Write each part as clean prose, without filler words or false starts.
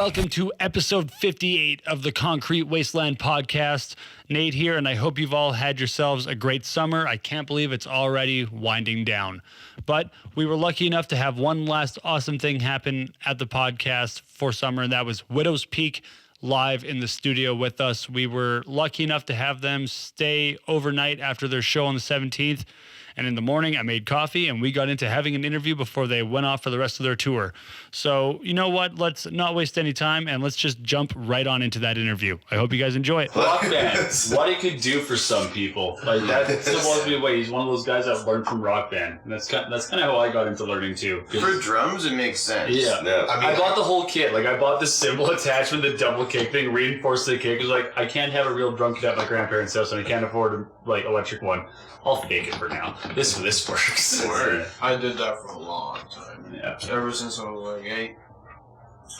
Welcome to episode 58 of the Concrete Wasteland podcast. Nate here, and I hope you've all had yourselves a great summer. I can't believe it's already winding down. But we were lucky enough to have one last awesome thing happen at the podcast for summer, and that was Widow's Peak live in the studio with us. We were lucky enough to have them stay overnight after their show on the 17th. And in the morning, I made coffee, and we got into having an interview before they went off for the rest of their tour. So, you know what? Let's not waste any time, and let's just jump right on into that interview. I hope you guys enjoy it. Rock band, what it could do for some people. Like, that still blows me away. He's one of those guys that learned from Rock Band. And that's kind of how I got into learning, too. For drums, it makes sense. Yeah. I bought the whole kit. Like, I bought the cymbal attachment, the double kick thing, reinforced the kick. It was like, I can't have a real drum kit at my grandparents' house, and I can't afford a, electric one. I'll fake it for now. This works. Word. I did that for a long time. Yeah. Ever since I was like 8,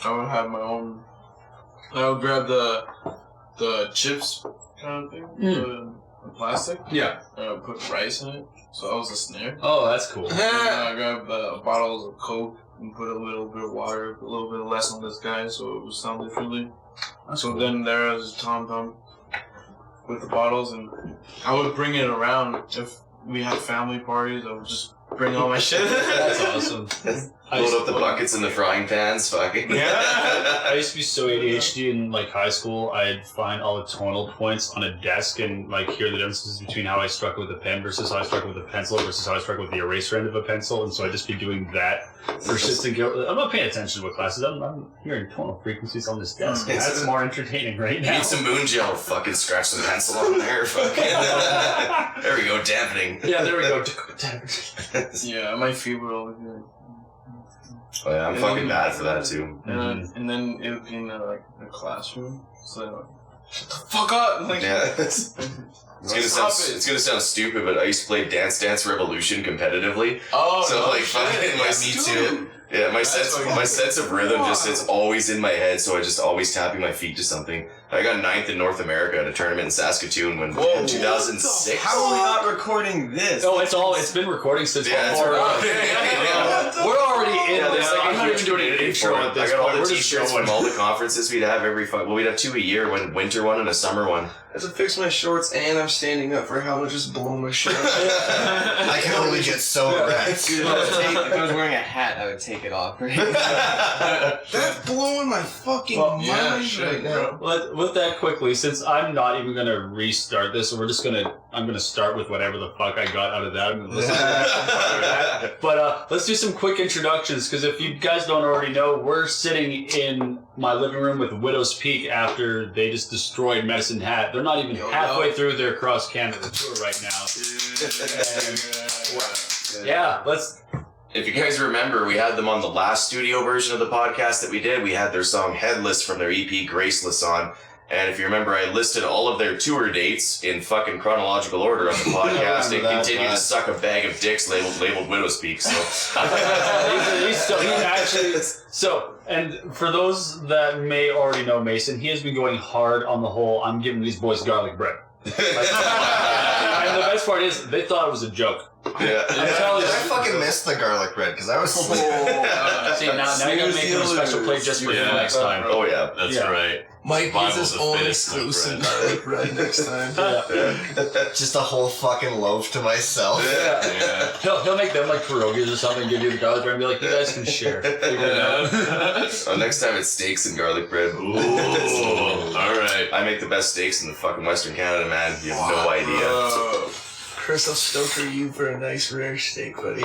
I would have my own. I would grab the chips kind of thing, the plastic. Yeah. And I would put rice in it, so that was a snare. Oh, that's cool. And I grabbed bottles of Coke and put a little bit of water, a little bit less on this guy, so it would sound differently. That's So cool. then there was a tom-tom with the bottles, and I would bring it around if we had family parties. I would just bring all my shit. That's awesome. Load up the buckets and the frying pans, fucking. Yeah. I used to be so ADHD in high school. I'd find all the tonal points on a desk and hear the differences between how I struck with a pen versus how I struck with a pencil versus how I struck with the eraser end of a pencil. And so I'd just be doing that for shits and giggles. I'm not paying attention to what classes. I'm hearing tonal frequencies on this desk. And that's more entertaining right now. Need some moon gel, fucking scratch some pencil on there, fucking. There we go, dampening. Yeah, there we go. Yeah, my feet would always be like. Oh yeah, I'm fucking bad for that too. And then it would be in a classroom, so shut the fuck up! Yeah. It's gonna sound stupid, but I used to play Dance Dance Revolution competitively. Oh, so fucking me too. Yeah, my sense of rhythm it's always in my head, so I just always tapping my feet to something. I got 9th in North America at a tournament in Saskatoon in 2006. How are we not recording this? Oh, it's been recording since before. We're already in this. I'm not even doing an intro at this I got all point. the t-shirts from all the conferences we'd have we'd have 2 a year, one winter one and a summer one. I have to fix my shorts and I'm standing up for how to just blow my shirt. I can only get so wrecked. Dude, if I was wearing a hat, I would take it off. Right? That's blowing my fucking mind right now. With that quickly, since I'm not even going to restart this, so I'm going to start with whatever the fuck I got out of that. I'm going to listen to that. But let's do some quick introductions, because if you guys don't already know, we're sitting in my living room with Widow's Peak after they just destroyed Medicine Hat. They're not even halfway through their cross-Canada tour right now. Let's... If you guys remember, we had them on the last studio version of the podcast that we did. We had their song Headless from their EP Graceless on. And if you remember, I listed all of their tour dates in fucking chronological order on the podcast. And continue to suck a bag of dicks labeled Widow's Peak. So, and for those that may already know Mason, he has been going hard on the whole, I'm giving these boys garlic bread. And the best part is, they thought it was a joke. Yeah. I fucking missed the garlic bread because I was sleeping. See, now you're going to make him a special plate just for you next time. Oh, yeah. That's right. Mike gives us own exclusive garlic bread next time. Just a whole fucking loaf to myself. Yeah. He'll make them like pierogies or something, give you the garlic bread and be like, you guys can share. Next time it's steaks and garlic bread. Ooh. Alright. I make the best steaks in the fucking Western Canada, man. You have no idea. Chris, I'll stoke for you for a nice rare steak, buddy.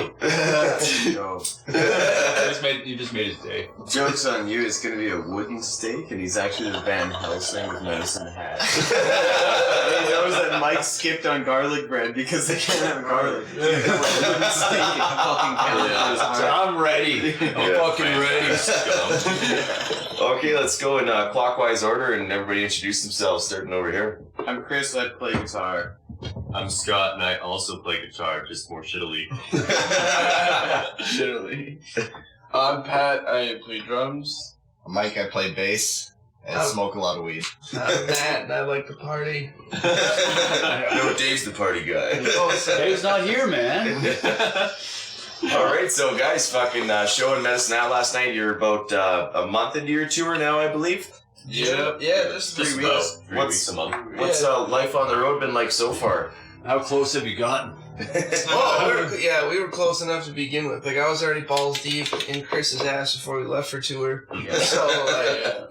You just made his day. Joke's on you, it's gonna be a wooden steak, and he's actually the Van Helsing with Medicine Hat. He knows that Mike skipped on garlic bread because they can't have garlic. Wooden steak in fucking Canada. I'm ready. I'm fucking ready. Okay, let's go in clockwise order and everybody introduce themselves, starting over here. I'm Chris, I play guitar. I'm Scott, and I also play guitar, just more shittily. Shittily. I'm Pat, I play drums. Mike, I play bass and smoke a lot of weed. I'm Matt, and I like to party. No, Dave's the party guy. Dave's not here, man. All right, so guys, fucking show in Medicine Hat last night. You're about a month into your tour now, I believe. Yeah, just 3 weeks. About 3 weeks a month. What's life on the road been like so far? How close have you gotten? We were close enough to begin with. Like, I was already balls deep in Chris's ass before we left for tour. So,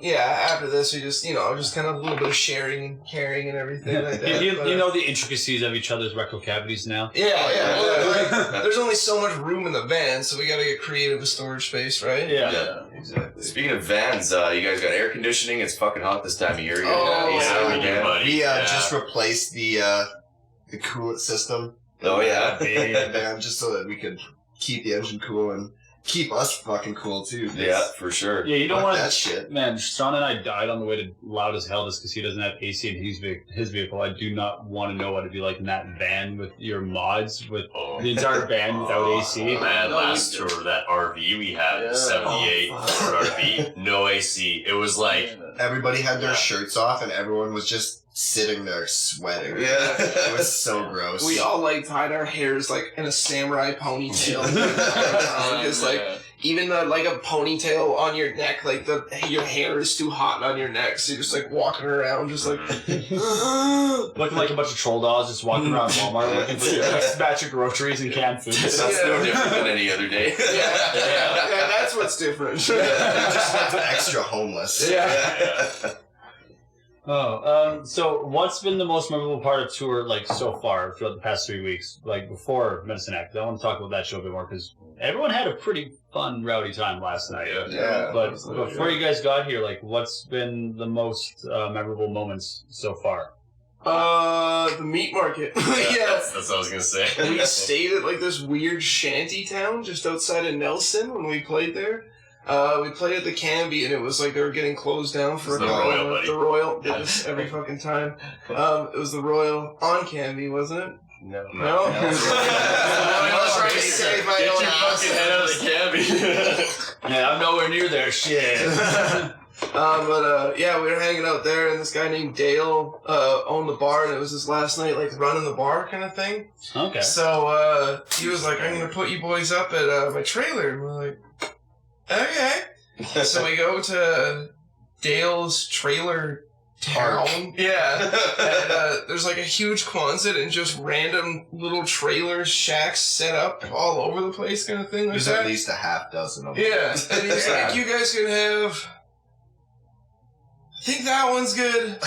after this, we just, just kind of a little bit of sharing and caring and everything like that. You know the intricacies of each other's rectal cavities now? Well, there's only so much room in the van, so we gotta get creative with storage space, right? Yeah. Exactly. Speaking of vans, you guys got air conditioning. It's fucking hot this time of year. We do, buddy. We just replaced the coolant system. Oh yeah. And just so that we could keep the engine cool and keep us fucking cool too. Yeah, for sure. Yeah, you don't Fuck want that shit. Man, Sean and I died on the way to Loud as Hell just because he doesn't have AC in his vehicle. I do not want to know what it'd be like in that van with your mods, with the entire van without AC. Man, last tour, that RV we had, 78 Ford RV, no AC. It was like... Everybody had their shirts off and everyone was just sitting there sweating. Yeah. It was so gross. We all tied our hairs in a samurai ponytail. Even a ponytail on your neck, your hair is too hot on your neck, so you're just walking around Looking like a bunch of troll dolls just walking around Walmart looking for your next batch of groceries and canned food. That's no different than any other day. Yeah, that's what's different. Just extra homeless. So what's been the most memorable part of tour so far throughout the past 3 weeks, before Medicine Act? I want to talk about that show a bit more because everyone had a pretty fun, rowdy time last night. Yeah. But before you guys got here, what's been the most memorable moments so far? The meat market. That's what I was gonna say. We stayed at this weird shanty town just outside of Nelson when we played there. We played at the Canby, and it was they were getting closed down for the Royal, buddy. The Royal did this every fucking time. It was the Royal on Canby, wasn't it? No. No. I was trying to save my Get own your ass. fucking head out of the cabby. Yeah, I'm nowhere near there. Shit. We were hanging out there, and this guy named Dale owned the bar, and it was his last night, running the bar kind of thing. Okay. So he was like, "I'm gonna put you boys up at my trailer," and we're like, "Okay." So we go to Dale's trailer town. Yeah. And there's a huge Quonset and just random little trailer shacks set up all over the place kind of thing. There's that. at least a half dozen of them. Yeah. And he's like, "You guys can have... I think that one's good.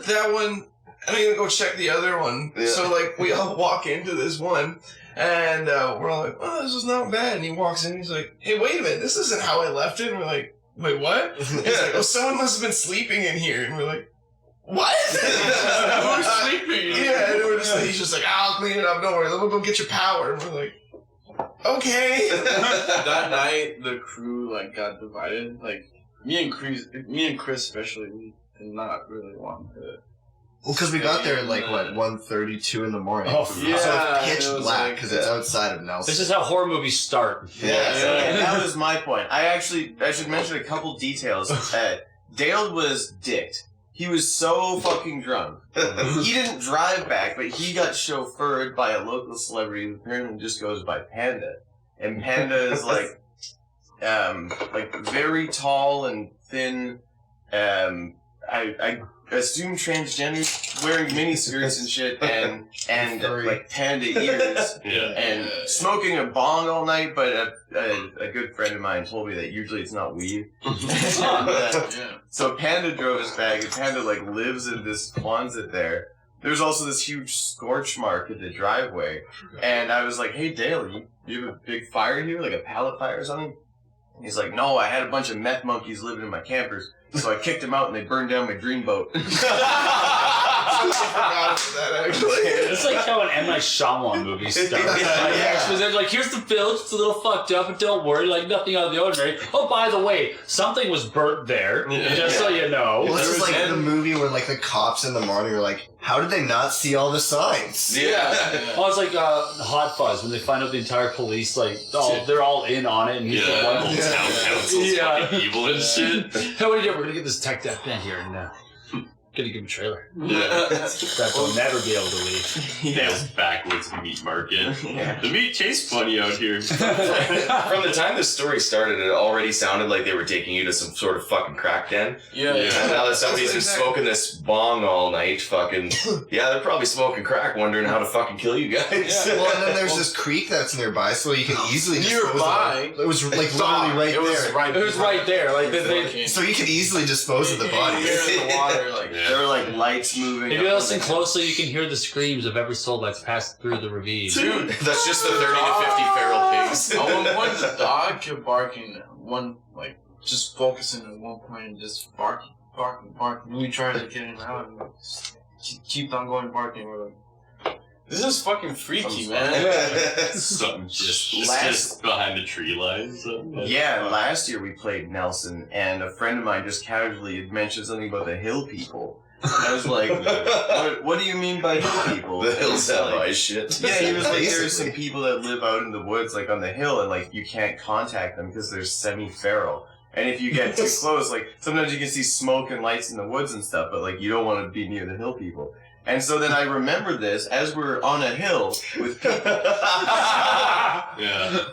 That one... I'm gonna go check the other one." Yeah. So, we all walk into this one, and we're all like, "Oh, this is not bad." And he walks in, and he's like, "Hey, wait a minute, this isn't how I left it." And we're like, "Wait, what?" And he's like, "Oh, someone must have been sleeping in here." And we're like, "What?" Who's sleeping? Yeah, and we're just he's just like, "I'll clean it up, don't worry, we'll go get your power." And we're like, "Okay." That night, the crew got divided. Me and Chris especially, we did not really want to. Well, because we got there at 1:32 in the morning. Oh, yeah. So it's pitch It was black because it's outside of Nelson. This is how horror movies start. And that was my point. I should mention a couple details. Dale was dicked. He was so fucking drunk. He didn't drive back, but he got chauffeured by a local celebrity who apparently just goes by Panda. And Panda is very tall and thin. I assume transgender, wearing mini skirts and shit, and panda ears, and smoking a bong all night. But a good friend of mine told me that usually it's not weed. So Panda drove us back, and Panda lives in this Quonset there. There's also this huge scorch mark at the driveway, and I was like, "Hey Dale, you have a big fire here, a pallet fire or something?" And he's like, "No, I had a bunch of meth monkeys living in my campers. So I kicked them out and they burned down my dream boat." I forgot about that, actually. It's like how an M. Night Shyamalan movie starts. They're here's the village, it's a little fucked up, but don't worry, nothing out of the ordinary. Oh, by the way, something was burnt there, just so you know. Well, it's just the movie where the cops in the morning are like, "How did they not see all the signs?" Oh, it's like Hot Fuzz when they find out the entire police, they're all in on it, and he's the one. Town council's fucking evil and shit. Hey, what do you do? We're gonna get this tech death band here, and Gonna give him a trailer. Yeah. That will never be able to leave. Nails backwards meat market. The meat tastes funny out here. From the time this story started, it already sounded like they were taking you to some sort of fucking crack den. Yeah. And now that somebody's been smoking this bong all night, fucking, yeah, they're probably smoking crack, wondering how to fucking kill you guys. Well, and then there's this creek that's nearby, so you can easily dispose Nearby? of it. It was like literally right It was there. right. It was right there. Like So you can easily dispose of the bodies. You're in the water, like There were like lights moving. if you up on listen the- closely, you can hear the screams of every soul that's passed through the ravine. Dude, that's just the 30 to 50 feral pigs. At one point, the dog kept barking. Just focusing at one point and just barking. We tried to get him out and keep on going barking. We're like, this is fucking freaky, man. Something just behind the tree line. Yeah, last year we played Nelson, and a friend of mine just casually had mentioned something about the hill people. And I was like, what do you mean by hill people? The hills And have he's like, ice shit. yeah, he was like, there's Basically. some people that live out in the woods, like on the hill, and like you can't contact them because they're semi-feral. And if you get too close, like sometimes you can see smoke and lights in the woods and stuff, but like you don't want to be near the hill people. And so then I remembered this as we're on a hill with people. Yeah.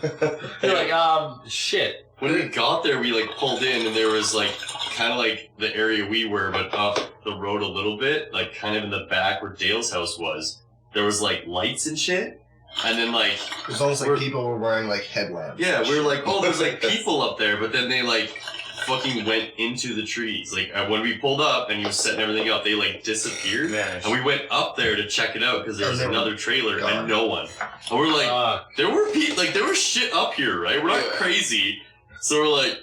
You're like, shit. When we got there, we like pulled in, and there was like kind of like the area we were, but up the road a little bit, like kind of in the back where Dale's house was. There was like lights and shit, and then like It was almost like people were wearing like headlamps. yeah, we were like, oh, there's like people up there, but then they like fucking went into the trees. Like when we pulled up and he was setting everything up, they like disappeared. Vanished. And we went up there to check it out because there was And they were another trailer gone. and no one. And we're like, there were people, like there was shit up here, right? We're not crazy. So we're like,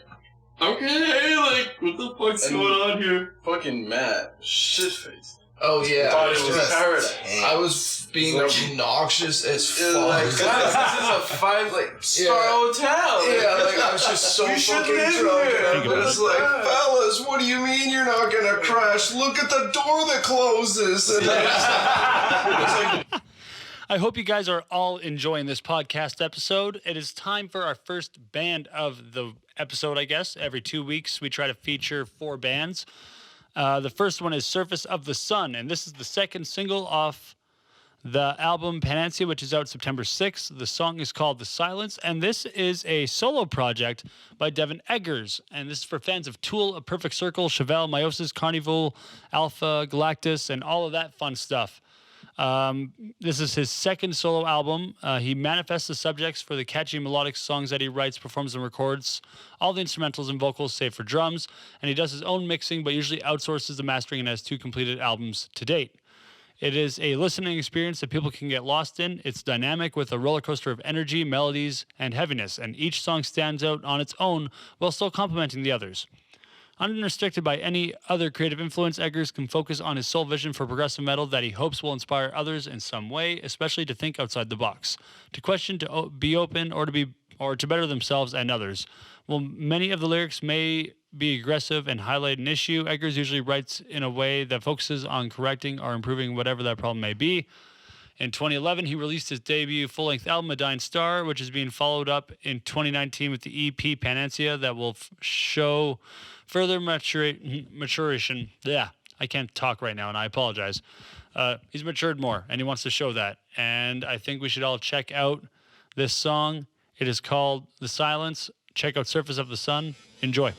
okay, like what the fuck's And- going on here? Fucking mad. Shit face. Oh yeah, Thought it was Just paradise. I was being obnoxious as It's fuck. like, guys, this is a 5-star hotel. Yeah, like I was just so You should fucking live drunk, here. and I'm just like, fellas, what do you mean you're not gonna crash? Look at the door that closes. And I was like, I hope you guys are all enjoying this podcast episode. It is time for our first band of the episode, I guess. Every 2 weeks, we try to feature 4 bands. The first one is Surface of the Sun, and this is the second single off the album Panacea, which is out September 6th. The song is called The Silence, and this is a solo project by Devin Eggers. And this is for fans of Tool, A Perfect Circle, Chevelle, Meiosis, Carnival, Alpha, Galactus, and all of that fun stuff. This is his second solo album. He manifests the subjects for the catchy melodic songs that he writes, performs, and records. All the instrumentals and vocals, save for drums. And he does his own mixing, but usually outsources the mastering and has 2 completed albums to date. It is a listening experience that people can get lost in. It's dynamic with a roller coaster of energy, melodies, and heaviness. And each song stands out on its own while still complementing the others. Unrestricted by any other creative influence, Eggers can focus on his sole vision for progressive metal that he hopes will inspire others in some way, especially to think outside the box, to question, to be open, or to better themselves and others. While many of the lyrics may be aggressive and highlight an issue, Eggers usually writes in a way that focuses on correcting or improving whatever that problem may be. In 2011, he released his debut full-length album, A Dying Star, which is being followed up in 2019 with the EP Panacea that will show further maturation. Yeah, I can't talk right now, and I apologize. He's matured more, and he wants to show that. And I think we should all check out this song. It is called The Silence. Check out Surface of the Sun. Enjoy.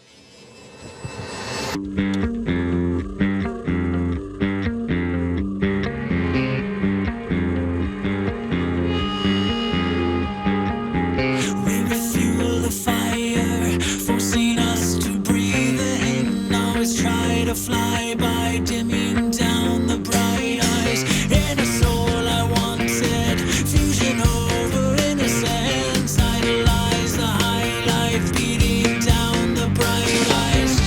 We refuel the fire, forcing us to breathe in. Always try to fly by, dimming down the bright eyes. In a soul I wanted, fusion over innocence. Idolize the high life, beating down the bright eyes.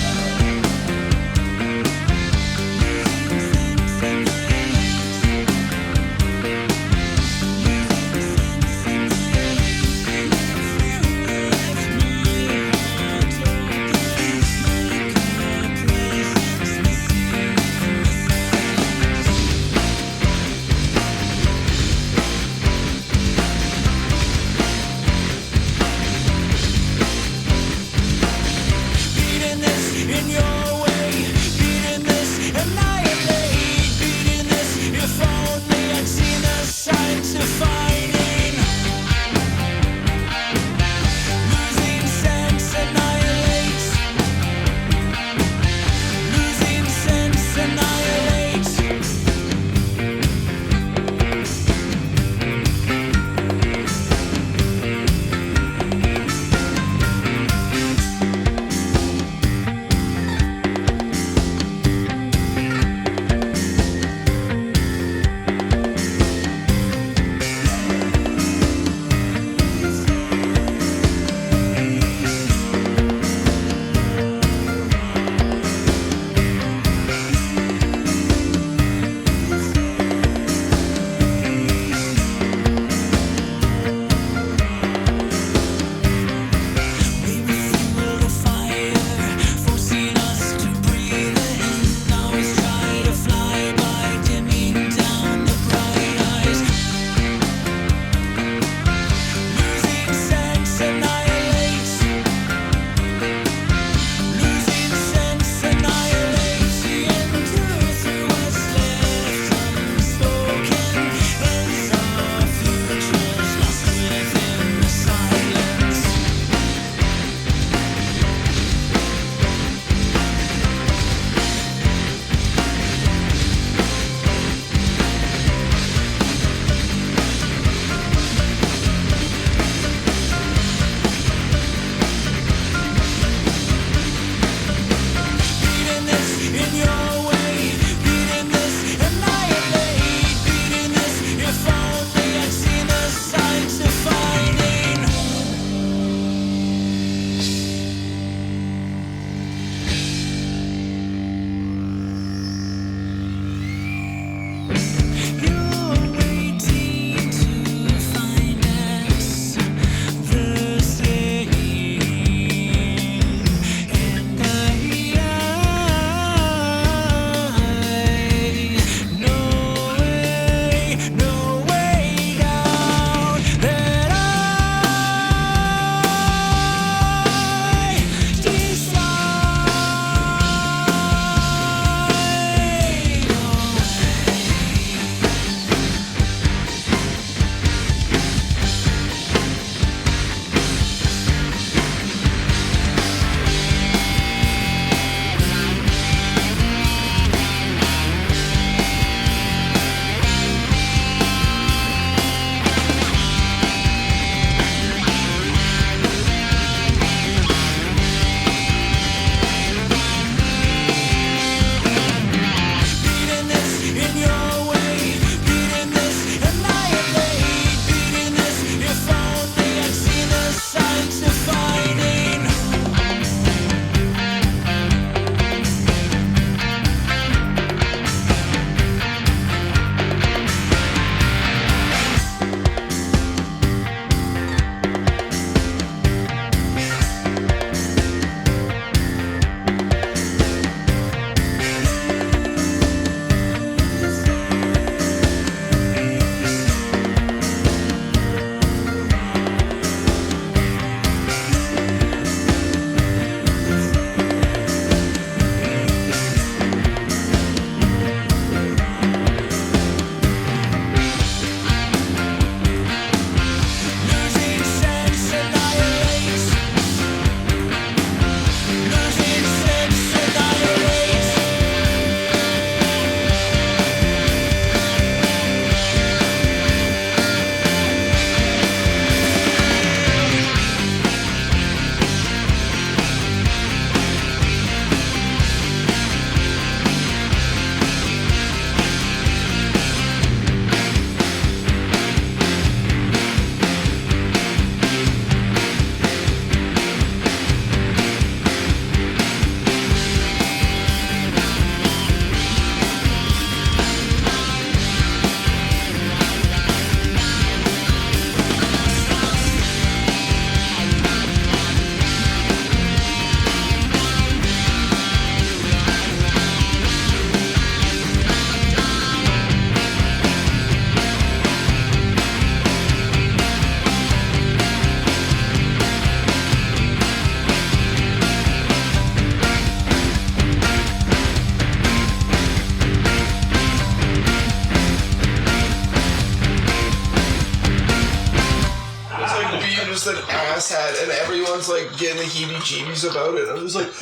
Ross had, and everyone's like getting the heebie-jeebies about it. I'm just like,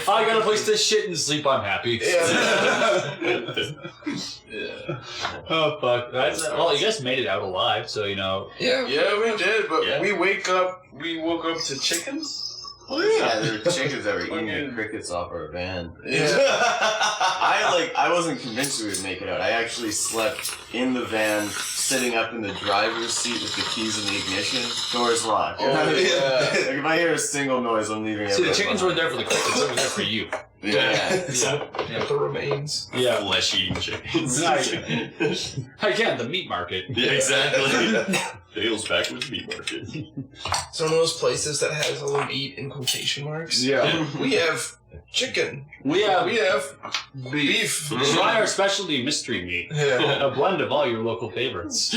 I got a place to shit and sleep. I'm happy. Yeah. Oh fuck! Well, you guys made it out alive, so you know. Yeah, we did, but Yeah. we woke up to chickens. Oh yeah, there were chickens that were eating the crickets off our van. I wasn't convinced we would make it out. I actually slept in the van, sitting up in the driver's seat with the keys in the ignition, doors locked. Oh, Like, yeah. if I hear a single noise, I'm leaving. See, the everyone chickens behind. weren't there for the crickets; they were there for you. Yeah. The remains. Yeah. Flesh-eating chickens. Again, the meat market. Yeah, exactly. Dale's back with meat market. It's one of those places that has all the meat in quotation marks. Yeah. We have chicken. We have Beef. try our specialty mystery meat, Yeah. a blend of all your local favorites.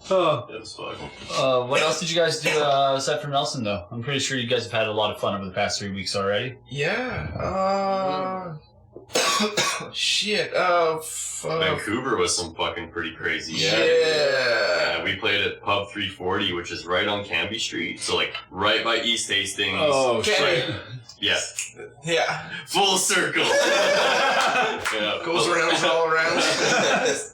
That's fun. What else did you guys do aside from Nelson, though? I'm pretty sure you guys have had a lot of fun over the past 3 weeks already. Yeah. Shit. Vancouver was some fucking pretty crazy shit. Yeah. We played at Pub 340, which is right on Cambie Street, so like right by East Hastings. Oh, shit. Yeah, Yeah. full circle. Yeah, Goes around all around.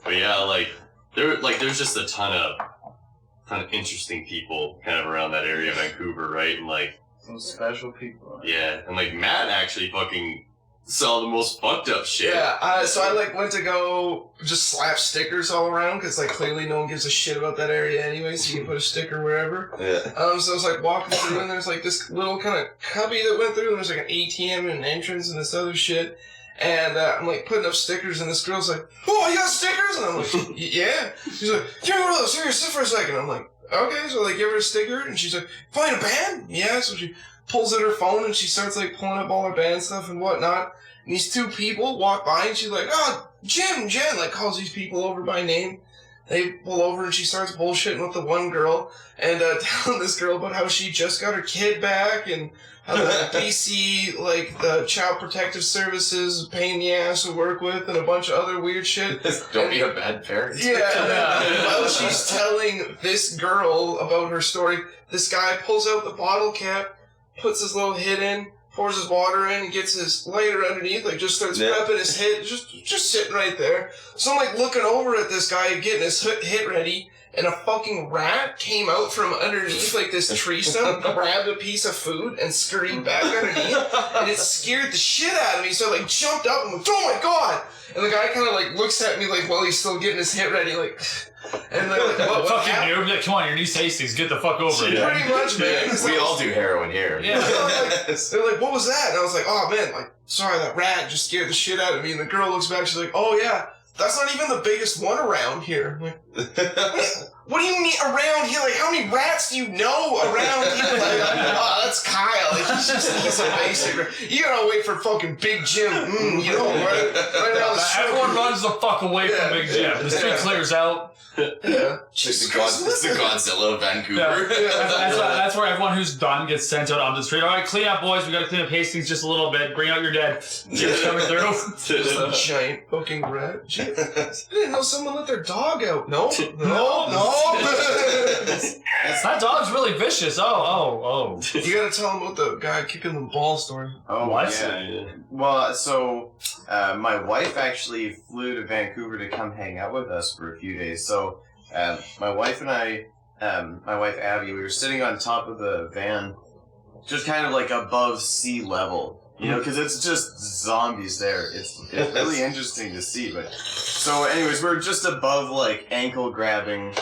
But yeah, like there's just a ton of interesting people kind of around that area of Vancouver, right? And like, Some special people. yeah, and like Matt actually fucking saw the most fucked up shit. Yeah, so I like went to go just slap stickers all around because like clearly no one gives a shit about that area anyway, so you can put a sticker wherever. Yeah. So I was like walking through and there's like this little kind of cubby that went through and there's like an ATM and an entrance and this other shit. And I'm like putting up stickers and this girl's like, "Oh, you got stickers?" And I'm like, "Yeah." She's like, "Give me one of those. Here, sit for a second." I'm like, "Okay." So I like give her a sticker and she's like, "Playing a band?" "Yeah." So she pulls out her phone and she starts like pulling up all her band stuff and whatnot. And these two people walk by and she's like, "Oh, Jen," like calls these people over by name. They pull over and she starts bullshitting with the one girl and telling this girl about how she just got her kid back and how the BC, like the Child Protective Services, pain in the ass to work with and a bunch of other weird shit. Don't be a bad parent. Yeah, and then while she's telling this girl about her story, this guy pulls out the bottle cap, puts his little hit in, pours his water in, and gets his lighter underneath, like just starts prepping his hit, just sitting right there. So I'm like looking over at this guy getting his hit ready, and a fucking rat came out from underneath like this tree stump, grabbed a piece of food, and scurried back underneath, and it scared the shit out of me. So I like jumped up and went, "Oh my god!" And the guy kind of like looks at me like while he's still getting his hit ready, like. And like, what Fucking happened? noob, come on, your niece Hastings, get the fuck over it. Pretty much, man. We all do heroin here. Yeah. They're like, "What was that?" And I was like, "Oh man, like, sorry, that rat just scared the shit out of me." And the girl looks back, she's like, "Oh yeah, that's not even the biggest one around here." I'm like, what do you mean around here? Like, how many rats do you know around here? Like, "Oh, that's Kyle. Like, he's a basic. You gotta wait for fucking Big Jim. You know, right down the street." Everyone runs the fuck away from Big Jim. The street clears out. Yeah. It's the Godzilla of Vancouver. That's where everyone who's done gets sent out onto the street. All right, clean up, boys. We got to clean up Hastings just a little bit. Bring out your dead. Jim's coming through. Just a giant fucking rat. Shit. I didn't know someone let their dog out. No. That dog's really vicious. Oh. You gotta tell him about the guy kicking the ball story. Oh, What? yeah. Well, so my wife actually flew to Vancouver to come hang out with us for a few days. So my wife and I, my wife Abby, we were sitting on top of the van, just kind of like above sea level. You know, because it's just zombies there. It's really interesting to see. But so, anyways, we're just above like ankle grabbing,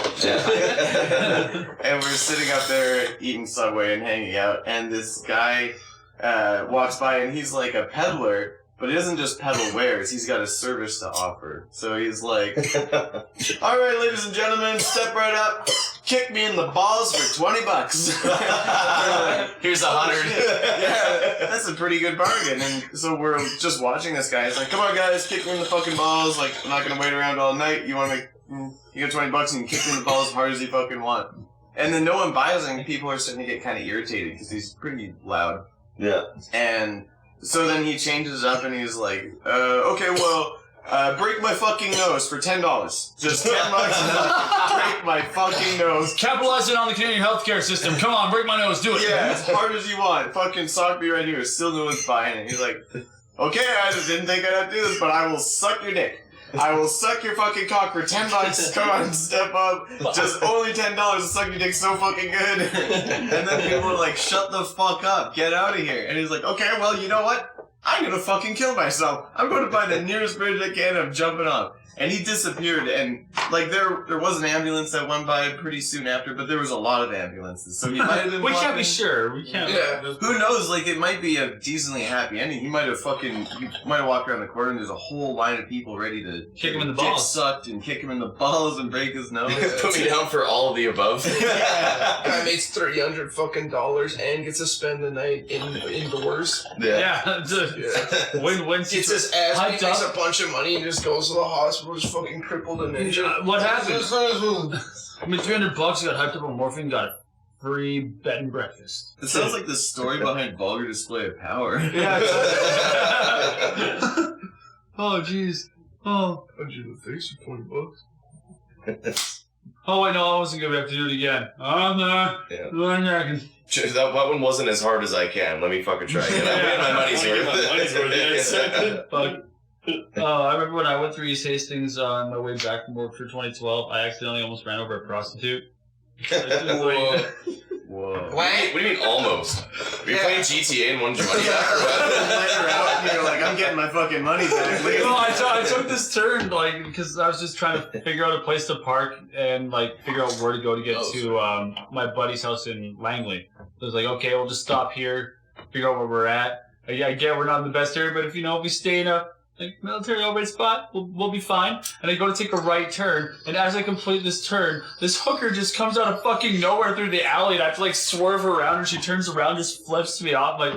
and we're sitting up there eating Subway and hanging out. And this guy walks by, and he's like a peddler, but he doesn't just peddle wares. He's got a service to offer. So he's like, "All right, ladies and gentlemen, step right up. Kick me in the balls for $20. Here's $100. Yeah, that's a pretty good bargain." And so we're just watching this guy. It's like, "Come on, guys, kick me in the fucking balls. Like, I'm not gonna wait around all night. You want to make? You got $20 and you kick me in the balls as hard as you fucking want." And then no one buys him. People are starting to get kind of irritated because he's pretty loud. Yeah. And so then he changes it up and he's like, "Okay, well, break my fucking nose for $10. Just $10 break my fucking nose. Capitalizing on the Canadian healthcare system. Come on, break my nose. Do it. Yeah, as hard as you want. Fucking sock me right here. Still no one's buying it. He's like, okay, I just didn't think I'd have to do this, but I will suck your dick. I will suck your fucking cock for $10. Come on, step up. Just only $10 to suck your dick so fucking good. And then people were like, shut the fuck up. Get out of here. And he's like, okay, well, you know what? I'm gonna fucking kill myself. I'm going to find the nearest bridge I can. I'm jumping off. And he disappeared, and like there was an ambulance that went by pretty soon after, but there was a lot of ambulances, so he might have been. We can't be walking- sure. We can't. Yeah. Who knows? Like it might be a decently happy ending. He might have walked around the corner, and there's a whole line of people ready to Kick him in the get balls. sucked and kick him in the balls and break his nose. Put me down for all of the above. Guy makes $300 fucking and gets to spend the night indoors. Yeah. Win-win Gets situation. his ass Hyped beat, makes up. a bunch of money, and just goes to the hospital, just fucking crippled and injured. What happened? I mean, $300 got hyped up on morphine, got a free bed and breakfast. It sounds like the story behind vulgar display of power. Yeah. Oh, jeez. Oh. Punch you in the face for $20. Oh, wait, no, I wasn't going to have to do it again. I'm not. Yeah. American. That one wasn't as hard as I can. Let me fucking try again. I made my money's Get my money's worth, worth. Fuck. I remember when I went through East Hastings on my way back from work for 2012, I accidentally almost ran over a prostitute. Whoa. What do you mean almost? Were you playing GTA and wanted your money back or what? Later out, and you're like, I'm getting my fucking money back. No, I took this turn, like, because I was just trying to figure out a place to park and, like, figure out where to go to get to my buddy's house in Langley. So I was like, okay, we'll just stop here, figure out where we're at. I get we're not in the best area, but if, we stay in a military overhead spot, we'll be fine. And I go to take a right turn, and as I complete this turn, this hooker just comes out of fucking nowhere through the alley, and I have to, like, swerve around, and she turns around, just flips me off, like,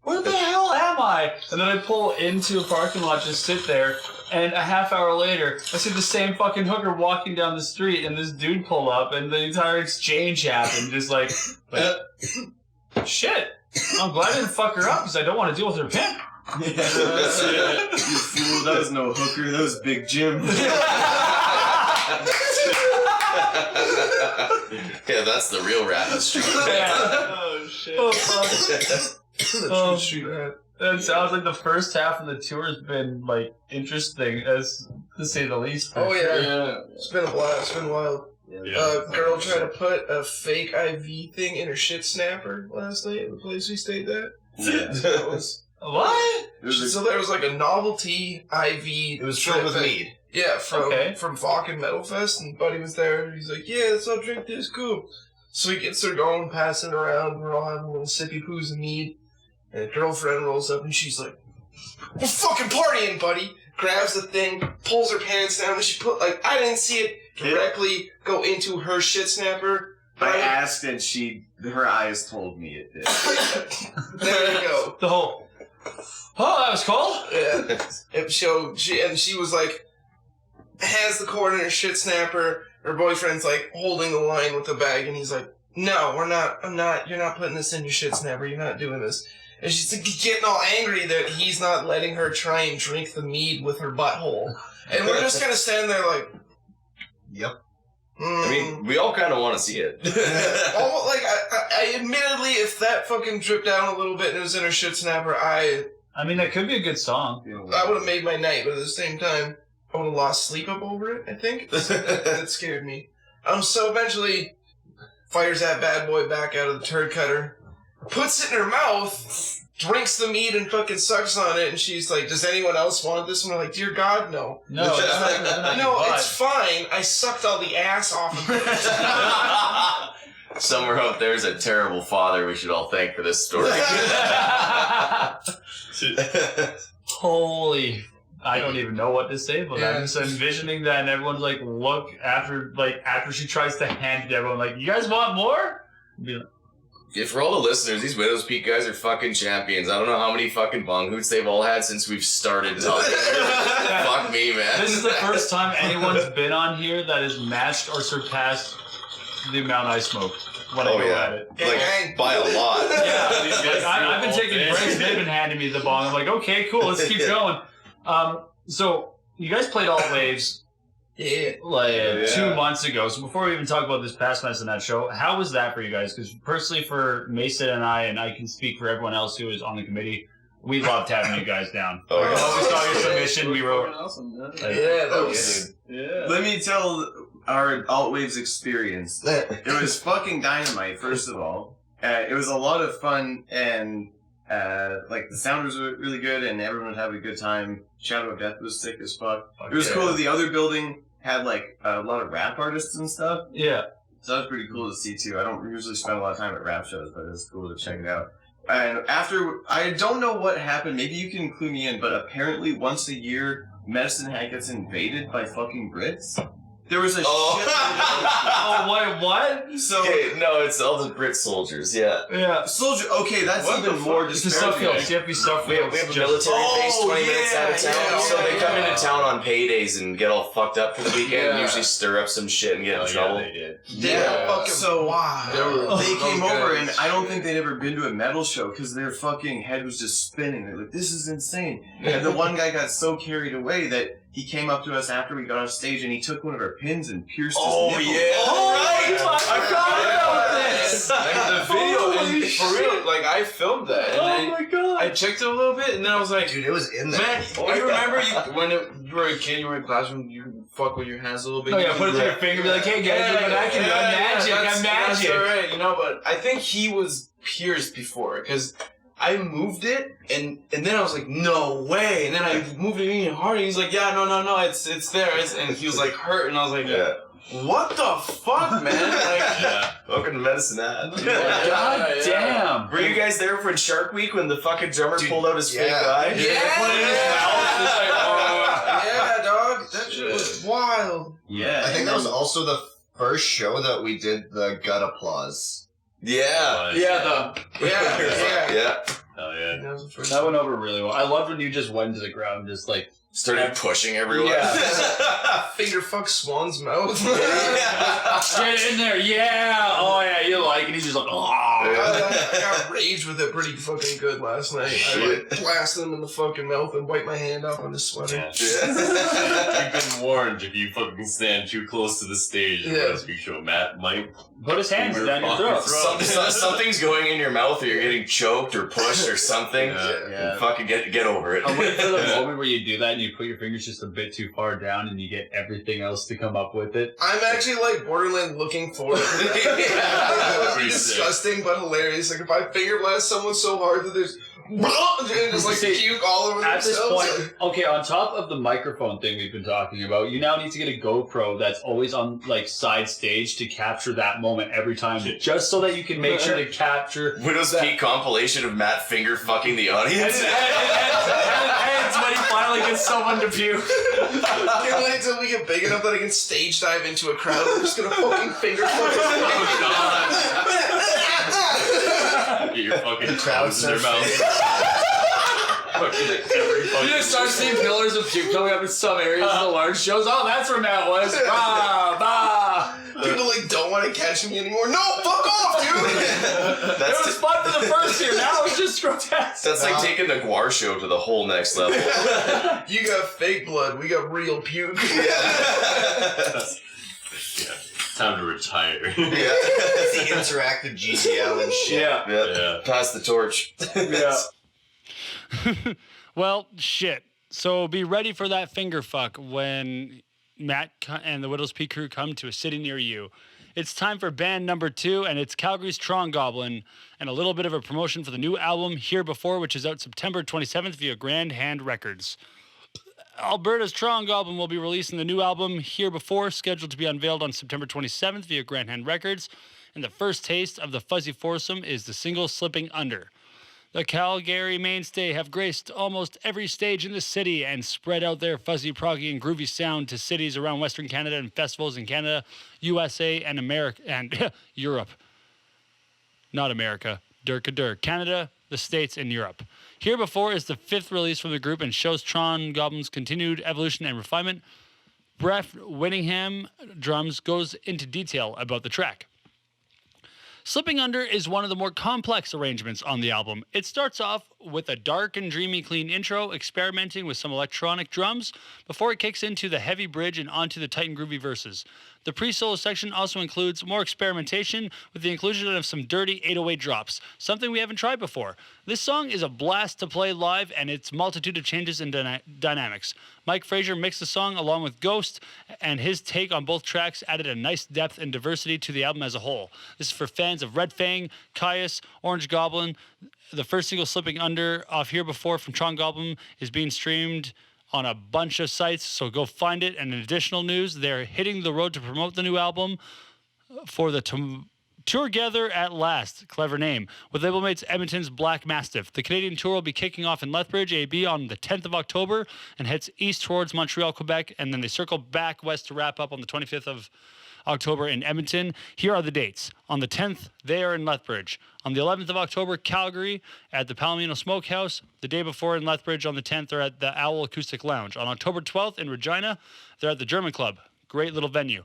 where the hell am I? And then I pull into a parking lot, just sit there, and a half hour later, I see the same fucking hooker walking down the street, and this dude pull up, and the entire exchange happened, just like shit. I'm glad I didn't fuck her up, because I don't want to deal with her pimp. You fool, that was no hooker, that was Big Jim. Yeah, that's the real rat in the street. Oh, shit. Oh, fuck. That sounds like the first half of the tour has been, like, interesting, as to say the least. Oh, yeah. It's been a while. It's been wild. Girl tried to put a fake IV thing in her shit snapper last night at the place we stayed at. Yeah. That was... What? So there was like a novelty IV. It was filled with mead. Yeah, from Falcon Metal Fest, and Buddy was there. He's like, yeah, let's all drink this, cool. So he gets her going, passing it around. We're all having a little sippy poos of mead. And a girlfriend rolls up, and she's like, we're fucking partying, Buddy. Grabs the thing, pulls her pants down, and she put, like, I didn't see it directly go into her shit snapper. I asked, and her eyes told me it did. There you go. The whole... Oh, that was cool. Yeah. She was like, has the cord in her shit snapper. Her boyfriend's like holding the line with the bag, and he's like, no, you're not putting this in your shit snapper. You're not doing this. And she's like, getting all angry that he's not letting her try and drink the mead with her butthole. And we're just kind of standing there like, yep. I mean, we all kind of want to see it. Almost like I admittedly, if that fucking dripped down a little bit and it was in her shit snapper, I mean, that could be a good song. I would have made my night, but at the same time, I would have lost sleep up over it. I think that scared me. So eventually, fires that bad boy back out of the turd cutter, puts it in her mouth, drinks the meat and fucking sucks on it, and she's like, does anyone else want this? And we're like, dear God, no. No, it's fine. I sucked all the ass off of it. Somewhere out there's a terrible father we should all thank for this story. Holy... I don't even know what to say about that. I'm just envisioning that, and everyone's like, look, after she tries to hand it to everyone, like, you guys want more? Be like, Yeah, for all the listeners, these Widow's Peak guys are fucking champions. I don't know how many fucking bong hoots they've all had since we've started. Fuck me, man. This is the first time anyone's been on here that has matched or surpassed the amount I smoke when I go at it. Like, by a lot. Yeah, I've been taking breaks. They've been handing me the bong. I'm like, okay, cool, let's keep going. So you guys played Alt Waves like 2 months ago. So before we even talk about this past Medicine Hat show, how was that for you guys? Because personally, for Mason and I can speak for everyone else who is on the committee. We loved having you guys down. Oh, When we yeah. saw your submission, we were. Awesome, man. Yeah, that was. Yeah. Let me tell our Altwaves experience. It was fucking dynamite, first of all. It was a lot of fun, and like the sound was really good, and everyone would have a good time. Shadow of Death was sick as fuck. It was cool that the other building had like a lot of rap artists and stuff. Yeah. So that was pretty cool to see too. I don't usually spend a lot of time at rap shows, but it was cool to check it out. And after, I don't know what happened, maybe you can clue me in, but apparently once a year, Medicine Hat gets invaded by fucking Brits. There was a What? So, Okay, no, it's all the Brit soldiers, yeah. Yeah. soldier, okay, that's even more It's the disparaging. Suffields. You have to be Suffields. We have a military base 20 minutes out of town, so they come into town on paydays and get all fucked up for the weekend and usually stir up some shit and get in trouble. they did. Yeah, fucking so wild. they came Those over, guys. and I don't think they'd ever been to a metal show because their fucking head was just spinning. They're like, "This is insane!" And the one guy got so carried away that he came up to us after we got off stage, and he took one of our pins and pierced his nipple. Right! I forgot about this. Like the video, and for real, like I filmed that, and my god. I checked it a little bit, and then I was like, Dude, it was in there. man, you remember when you were a kid, you were in classroom, you fuck with your hands a little bit. Oh you yeah, put it through your finger, be like, hey guys, Yeah, look what I can do. I'm magic. I'm magic. That's alright, you know, but I think he was pierced before, because I moved it, and then I was like, no way, and then I moved it even harder, and he's like, yeah, no, it's there, and he was like hurt, and I was like, Yeah. what the fuck, man? Like, Welcome to Medicine Hat. God damn. Were you guys there for Shark Week when the fucking drummer pulled out his fake eye? Put it in his mouth, it's like, oh, yeah, dog, that shit was wild. Yeah, I think that was also the first show that we did the gut applause. Yeah. Yeah. Yeah. Oh, yeah. That was the first That went over really well. I loved when you just went to the ground and just like. Started pushing everyone. Yeah. finger fuck Swan's mouth. Get in there, yeah. Oh yeah, you like it. He's just like, oh. I got rage with it pretty fucking good last night. I like blasted him in the fucking mouth and wiped my hand off on his sweater. You've been warned if you fucking stand too close to the stage in Yeah. a speak show. Matt might Put his hands down your throat. Something's going in your mouth, or you're getting choked or pushed or something. Yeah. Fucking get over it. I'm waiting for the moment where you do that and you put your fingers just a bit too far down and you get everything else to come up with it. I'm actually like borderline looking forward to that. It would be Pretty sick. disgusting but hilarious. Like if I finger blast someone so hard that there's and just like See, puke all over At this themselves. point, okay, on top of the microphone thing we've been talking about, you now need to get a GoPro that's always on like side stage to capture that moment every time, just so that you can make sure to capture. Widow's Peak compilation of Matt finger fucking the And audience. it's when he finally gets someone to puke. Can't wait until we get big enough that I can stage dive into a crowd. We're just gonna fucking finger fuck get your fucking crowd toes in their mouth. Fucking like every You fucking just start seeing pillars of puke coming up in some areas of the large shows. Oh, that's where Matt was. Bah, bah. People like don't want to catch me anymore. No, fuck off, dude. It was fun for the first year. Now it's just grotesque. That's like taking the Guar show to the whole next level. You got fake blood. We got real puke. Yeah. Time to retire. It's the interactive GGL and shit. Yeah. Yeah. Pass the torch. Yeah. Well, shit. So be ready for that finger fuck when Matt and the Widow's Peak crew come to a city near you. It's time for band number 2, and it's Calgary's Chron Goblin, and a little bit of a promotion for the new album Here Before, which is out September 27th via Grand Hand Records. Alberta's Chron Goblin will be releasing the new album Here Before, scheduled to be unveiled on September 27th via Grand Hand Records, and the first taste of the Fuzzy Foursome is the single Slipping Under. The Calgary mainstay have graced almost every stage in the city and spread out their fuzzy, proggy, and groovy sound to cities around Western Canada and festivals in Canada, USA, and America, and Europe. Not America. Canada, the States, and Europe. Here Before is the 5th release from the group and shows Chron Goblin's continued evolution and refinement. Brett Whittingham, drums, goes into detail about the track. Slipping Under is one of the more complex arrangements on the album. It starts off with a dark and dreamy clean intro, experimenting with some electronic drums, before it kicks into the heavy bridge and onto the tight and groovy verses. The pre-solo section also includes more experimentation with the inclusion of some dirty 808 drops, something we haven't tried before. This song is a blast to play live, and its multitude of changes and dynamics. Mike Frazier mixed the song along with Ghost, and his take on both tracks added a nice depth and diversity to the album as a whole. This is for fans of Red Fang, Caius, Orange Goblin. The first single, Slipping Under, off Here Before from Chron Goblin, is being streamed on a bunch of sites, so go find it. And in additional news, they're hitting the road to promote the new album for the Tour Together at Last, clever name, with label mates Edmonton's Black Mastiff. The Canadian tour will be kicking off in Lethbridge, AB, on the 10th of October and heads east towards Montreal, Quebec, and then they circle back west to wrap up on the 25th of October in Edmonton. Here are the dates. On the 10th, they are in Lethbridge. On the 11th of October, Calgary at the Palomino Smokehouse. The day before in Lethbridge on the 10th, they're at the Owl Acoustic Lounge. On October 12th in Regina, they're at the German Club. Great little venue.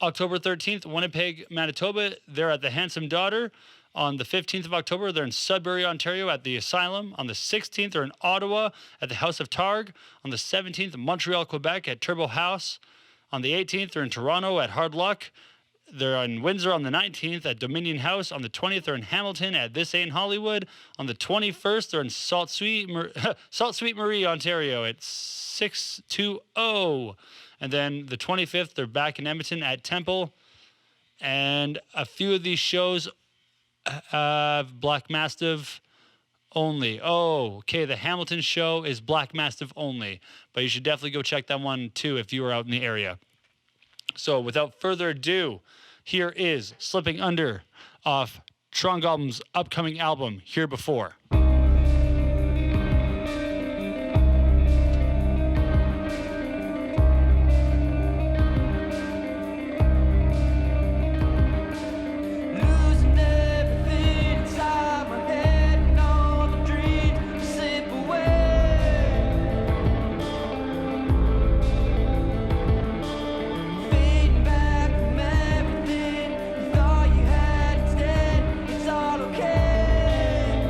October 13th, Winnipeg, Manitoba, they're at the Handsome Daughter. On the 15th of October, they're in Sudbury, Ontario at the Asylum. On the 16th, they're in Ottawa at the House of Targ. On the 17th, Montreal, Quebec at Turbo House. On the 18th, they're in Toronto at Hard Luck. They're in Windsor on the 19th at Dominion House. On the 20th, they're in Hamilton at This Ain't Hollywood. On the 21st, they're in Sault Ste. Marie, Ontario at 620. And then the 25th, they're back in Edmonton at Temple. And a few of these shows have Black Mastiff only. Oh, okay. The Hamilton show is Black Mastiff only. But you should definitely go check that one too if you are out in the area. So without further ado, here is Slipping Under off Chron Goblin's upcoming album, Here Before. Thought you had instead, it's all okay.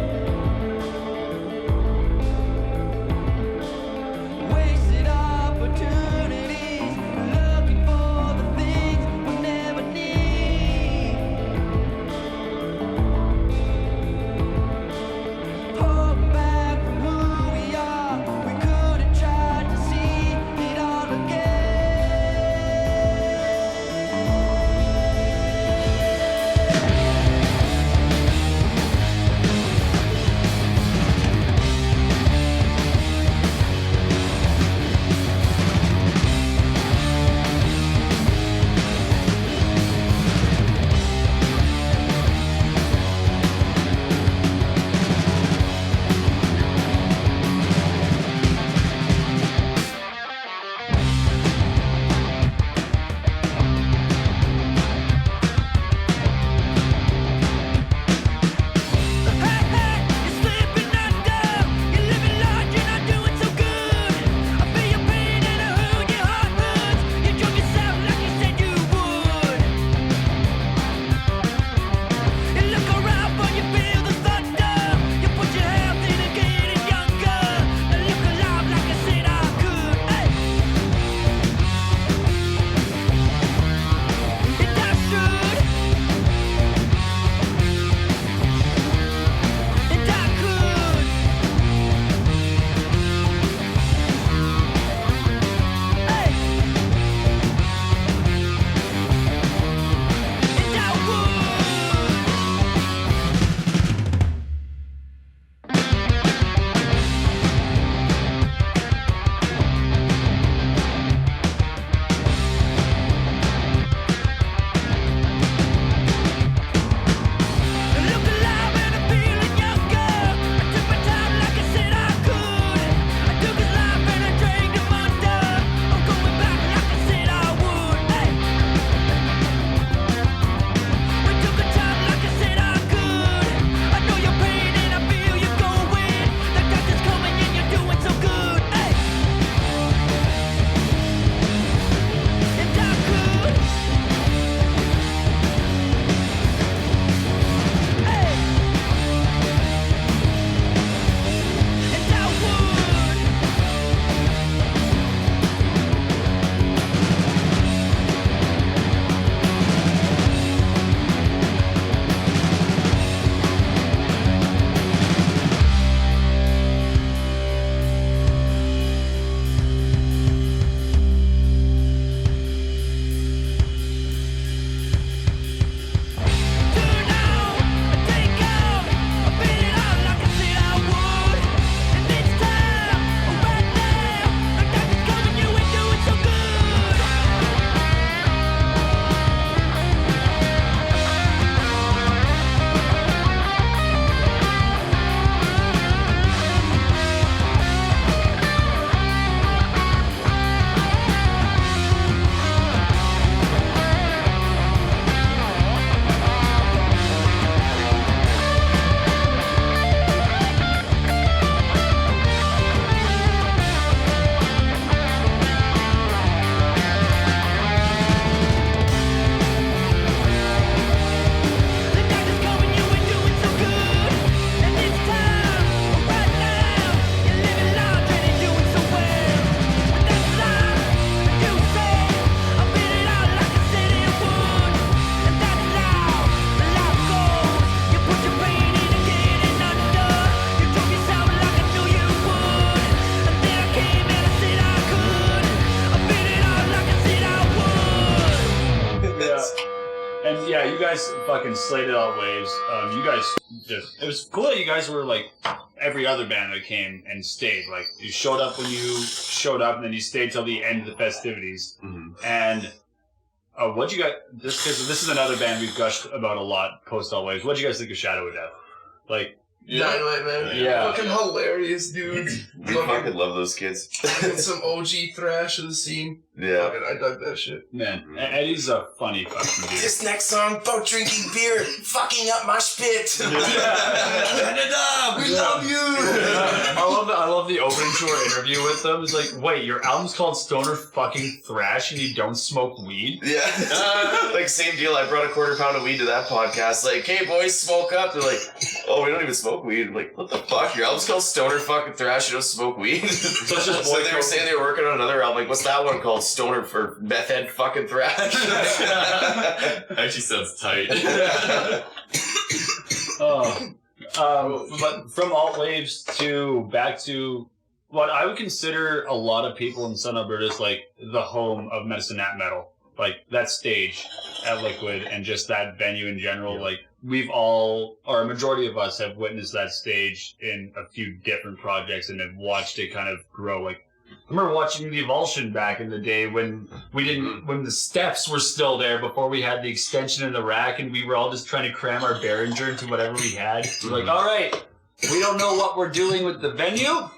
guys fucking slayed it all waves. You guys it was cool that you guys were like every other band that came and stayed. Like, you showed up when you showed up, and then you stayed till the end of the festivities. Mm-hmm. And what'd you guys, just because this is another band we've gushed about a lot post all waves, what'd you guys think of Shadow of Death? Like, Dynamite, man. Yeah. Fucking hilarious, dudes. We fucking love those kids. Fucking some OG thrash of the scene. Yeah. Fucking, I dug that shit. man, Eddie's a funny fucking dude. This next song about drinking beer, fucking up my spit. Canada, we love you. I love the opening to our interview with them. It's like, wait, your album's called Stoner fucking Thrash and you don't smoke weed? Yeah. Like, same deal. I brought a quarter pound of weed to that podcast. Like, hey, boys, smoke up. They're like, oh, we don't even smoke weed. I'm like, what the fuck? Your album's called Stoner fucking Thrash. You don't smoke weed? So it's just So they were saying they were working on another album. Like, what's that one called? Stoner for Meth Head fucking Thrash. Actually sounds tight. But from alt waves to back to what I would consider a lot of people in Southern Alberta is like the home of Medicine Hat Metal. Like, that stage at Liquid and just that venue in general. Like, we've all, or a majority of us have witnessed that stage in a few different projects and have watched it kind of grow. Like, I remember watching the Evulsion back in the day when when the steps were still there before we had the extension in the rack, and we were all just trying to cram our Behringer into whatever we had. We're like, all right, we don't know what we're doing with the venue.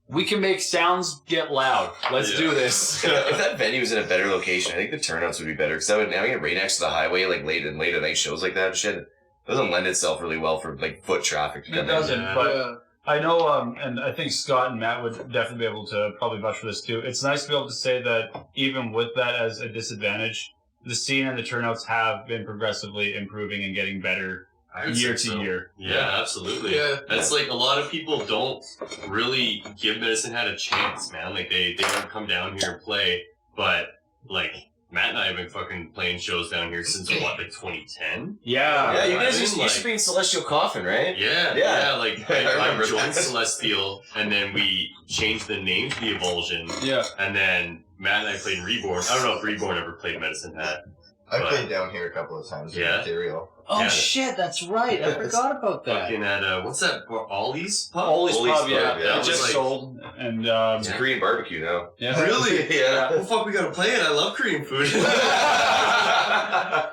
We can make sounds get loud. Let's do this. If that venue was in a better location, I think the turnouts would be better. Because having it right next to the highway, like late at night shows like that and shit, it doesn't lend itself really well for like foot traffic to come It doesn't, in. but I know, and I think Scott and Matt would definitely be able to probably vouch for this too. It's nice to be able to say that even with that as a disadvantage, the scene and the turnouts have been progressively improving and getting better year to year. Yeah, absolutely. Yeah. That's like, a lot of people don't really give Medicine Hat a chance, man. Like, they don't come down here and play, but like, Matt and I have been fucking playing shows down here since what, like 2010? Yeah, you guys used to like, be in Celestial Coffin, right? Yeah, like I I remember joined that. Celestial, and then we changed the name to the Evulsion, Yeah. and then Matt and I played Reborn. I don't know if Reborn ever played Medicine Hat. I But- played down here a couple of times with Yeah. material. Oh Yeah. shit, that's right. I forgot about that. Fucking at, what's that, Ollie's Pub? Ollie's Pub, yeah. yeah. It That was just like- sold, and It's Korean barbecue now. yeah. Really? Yeah. Well, fuck, we gotta play it. I love Korean food.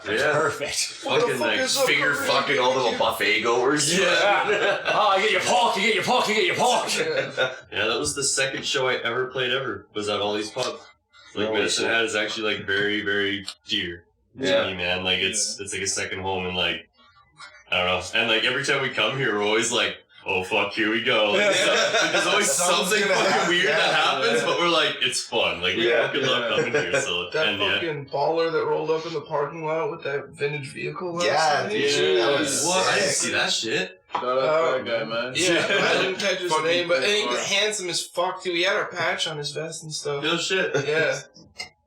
yeah. Perfect. What the Fucking fuck like is up, Finger Korean fucking all the buffet goers. Yeah. Oh, you get your pork, you get your pork, you get your pork. Yeah, that was the second show I ever played was at Ollie's Pub. Like, Holy Medicine shit. Hat is actually like very, very dear to me, man. Like, it's like a second home, and like, I don't know. And like, every time we come here, we're always like, oh fuck, here we go. Like, there's always Something's something gonna fucking happen. weird that Yeah, happens, yeah. but we're like, it's fun. Like, we Yeah. fucking love coming here. So, That and yeah. fucking baller that rolled up in the parking lot with that vintage vehicle last Yeah, night. dude. That was What? I didn't sick. see that shit. Shout out to that guy, man. Yeah, I didn't catch his Fucking name, but he cool. was handsome as fuck too. He had our patch on his vest and stuff. No shit. Yeah.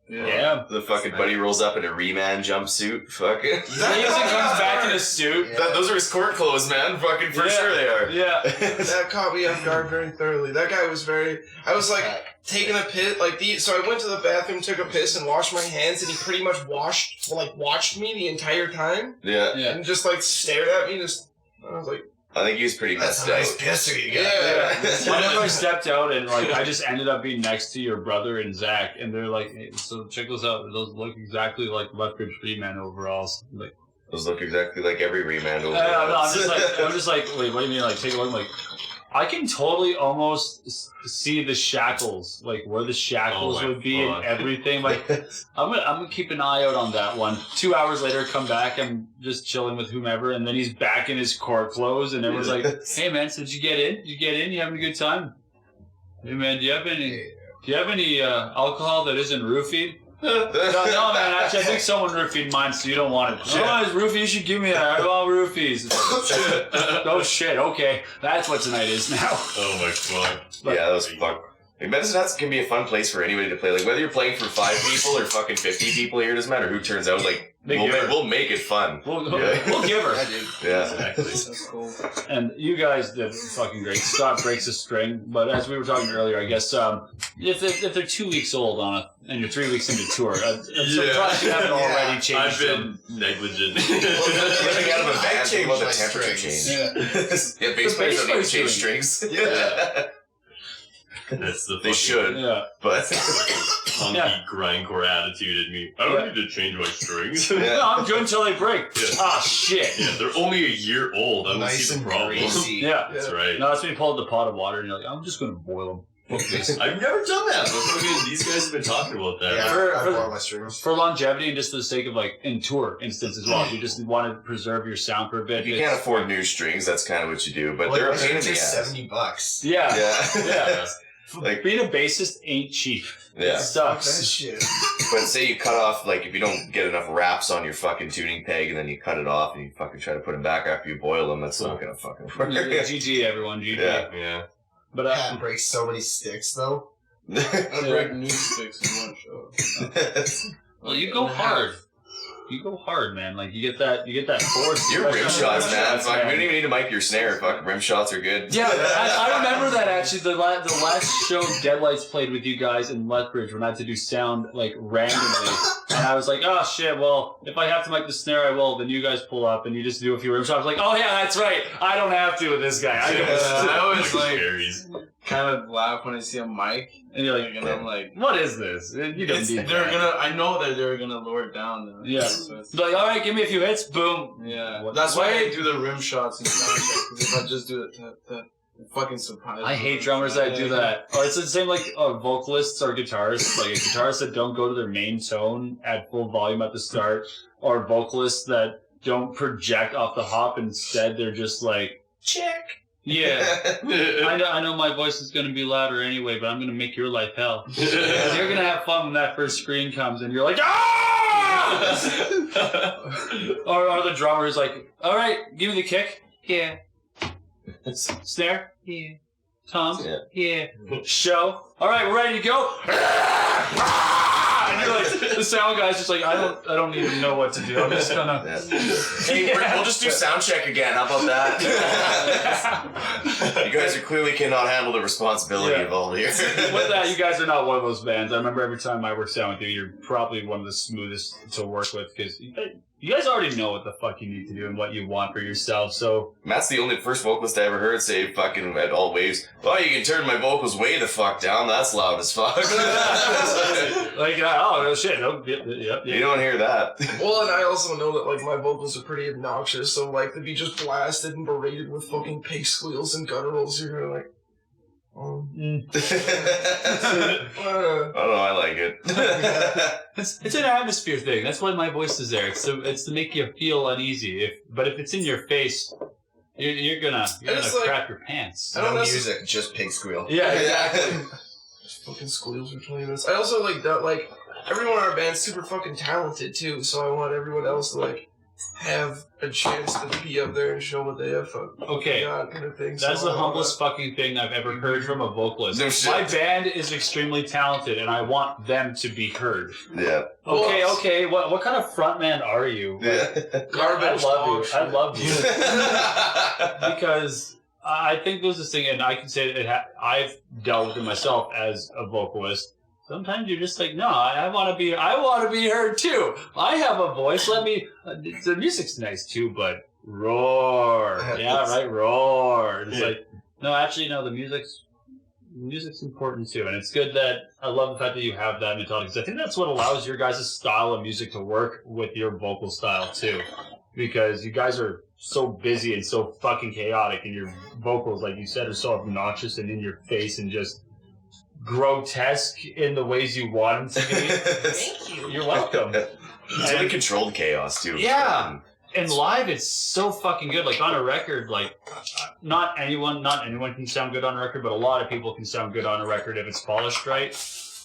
Yeah. The fucking buddy rolls up in a Reman jumpsuit. Fucking. He comes back in a suit. Yeah. Those are his court clothes, man. Fucking for Yeah. sure they are. Yeah. That caught me off guard very thoroughly. That guy was very. I was like taking a piss, so I went to the bathroom, took a piss, and washed my hands, and he pretty much watched me the entire time, Yeah. Yeah. and just like stared at me. I was like, I think he was pretty That's messed a nice out. pisser you got. yeah. Whenever I stepped out and like I just ended up being next to your brother and Zach, and they're like, hey, so check those out. Those look exactly like Lethbridge Freeman overalls. I'm like, Those look exactly like every Reman over. I'm just like, wait, what do you mean? Like, take a look. Like, I can totally almost see the shackles, like where the shackles Oh my would be fuck. and everything. Like, I'm gonna keep an eye out on that one. 2 hours later, come back. I'm just chilling with whomever, and then he's back in his court clothes, and everyone's like, "Hey man, so did you get in? You get in? You having a good time? Hey man, do you have any alcohol that isn't roofied?" No, man. Actually, I think someone roofied mine, so you don't want it. Oh, it's roofie. You should give me that. I want roofies. Oh shit. Okay, that's what tonight is now. Oh my fuck. Yeah, that was fuck. Like, Medicine Hats can be a fun place for anybody to play. Like, whether you're playing for 5 people or fucking 50 people here, doesn't matter who turns out. Like, we'll make it fun. We'll give her. Yeah, dude. Yeah. Exactly. That's cool. And you guys did fucking great. Scott breaks a string, but as we were talking earlier, I guess if they're 2 weeks old on it and you're 3 weeks into tour, I'm surprised you haven't already changed I've them. been negligent. Living out of a van, think about the my temperature strings. change. Yeah. Yeah, bass players don't need to players change doing strings. Yeah. That's the They should, Yeah. but funky grindcore attitude in me. I don't need to change my strings. Yeah. No, I'm good until they break. Yeah. Ah, shit. Yeah, they're only a year old. I don't Nice see the and problem. greasy. Yeah. That's right. No, that's when you pull out the pot of water and you're like, I'm just going to boil them. I've never done that, but fucking these guys have been talking about that. Yeah, For- I for- borrow my strings. For longevity and just for the sake of like in tour instance as well. If you just want to preserve your sound for a bit. if you can't afford new strings, that's kind of what you do. But Like, they're a my pain in strings the are ass. $70. Yeah. Yeah. Yeah. Like- Being a bassist ain't cheap. Yeah. It sucks. That shit. But say you cut off, like, if you don't get enough wraps on your fucking tuning peg and then you cut it off and you fucking try to put them back after you boil them, that's not gonna fucking work. GG, everyone. GG. Yeah. Yeah. But Pat breaks so many sticks, though. I break new sticks in one show. well, you go hard. You go hard, man. Like you get that force. Your rim shots, man. Shots, Fuck, we don't even need to mic your snare. Fuck, rim shots are good. Yeah, I remember that actually. The last show Deadlights played with you guys in Lethbridge when I had to do sound like randomly, and I was like, oh shit. Well, if I have to mic the snare, I will. Then you guys pull up and you just do a few rim shots. Like, oh yeah, that's right. I don't have to with this guy. I always like Cherries. kind of laugh when I see a mic, And you're like, and I'm like, what is this? You don't need they're that. gonna. I know that they're gonna lower it down. Though. Yeah. So it's, Like, all right, give me a few hits. Boom. yeah. What- That's why I wait. do the rim shots and sound check. Because if I just do it, that fucking surprise. I hate drummers that do that. Or it's the same like vocalists or guitarists. Like guitarists that don't go to their main tone at full volume at the start, or vocalists that don't project off the hop. Instead, they're just like, check. Yeah. I know my voice is going to be louder anyway, but I'm going to make your life hell. And you're going to have fun when that first screen comes and you're like, ah! or the drummer is like, all right, give me the kick. Yeah. Snare? Yeah. Tom? Yeah. Show? All right, we're ready to go. And you're like, the sound guy's just like, I don't even know what to do. I'm just gonna. Hey, we'll just do sound check again. How about that? You guys are clearly cannot handle the responsibility involved here. With that, you guys are not one of those bands. I remember every time I work sound with you, you're probably one of the smoothest to work with because you guys already know what the fuck you need to do and what you want for yourself. So Matt's the only first vocalist I ever heard say fucking at all waves, oh, you can turn my vocals way the fuck down. That's loud as fuck. like, oh shit, no, yep. You don't hear that. Well, and I also know that, like, my vocals are pretty obnoxious, so, like, to be just blasted and berated with fucking pig squeals and gutturals, you're gonna, like, I don't know, I like it. It's an atmosphere thing. That's why my voice is there. It's to make you feel uneasy. But if it's in your face, you're gonna it's like- crap your pants. I don't No know. music, just pig squeal. Yeah, exactly. Just fucking squeals for 20 minutes. I also, like, that, like, everyone in our band's super fucking talented, too, so I want everyone else to, like, have a chance to be up there and show what they have Okay. got, kind of thing. That's so the humblest fucking thing I've ever heard from a vocalist. No shit. My band is extremely talented, and I want them to be heard. Yeah. Okay. What kind of frontman are you? Yeah. Garbage I love you. dog I shit. love you because I think there's this thing, and I can say that I've dealt with it myself as a vocalist. Sometimes you're just like, no, I want to be heard too. I have a voice. Let me. The music's nice too, but roar. Yeah, right, roar. And it's like, no, actually, no. The music's important too, and it's good that I love the fact that you have that mentality because I think that's what allows your guys' style of music to work with your vocal style too, because you guys are so busy and so fucking chaotic, and your vocals, like you said, are so obnoxious and in your face and just grotesque in the ways you want them to be. Thank you. You're welcome. It's really controlled chaos too. Yeah. And live, it's so fucking good. Like on a record, like not anyone can sound good on a record, but a lot of people can sound good on a record if it's polished right.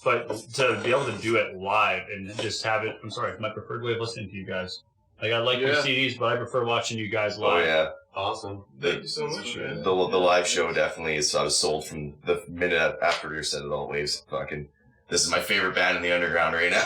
But to be able to do it live and just have it, I'm sorry, it's my preferred way of listening to you guys. Like, I like your Yeah. CDs, but I prefer watching you guys Oh live. yeah, Awesome. Thank you so much, man. the live show definitely is. I was sold from the minute after you said it all. Waves, fucking. This is my favorite band in the underground right now.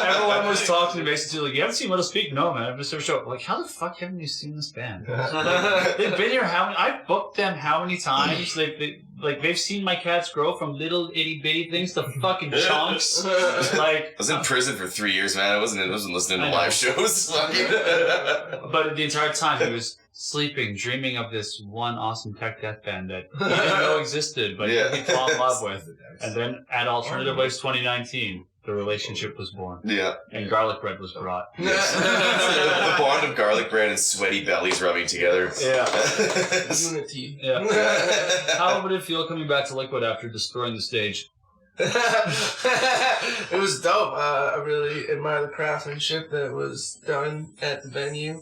Everyone was talking to me, basically like, you haven't seen Let Us Speak? No, man, I've just never show. Like, how the fuck haven't you seen this band? They've been here how many? I've booked them how many times? They've seen my cats grow from little itty bitty things to fucking chunks. Like, I was in prison for 3 years, man. I wasn't listening to I know. live shows. but the entire time he was sleeping, dreaming of this one awesome tech death band that he didn't know existed, but Yeah. he fell in love with. And then at Alternative Waves 2019, the relationship was born. Yeah. And garlic bread was brought. The bond of garlic bread and sweaty bellies rubbing together. Yeah. Unity. Yeah. How would it feel coming back to Liquid after destroying the stage? It was dope. I really admire the craftsmanship that was done at the venue.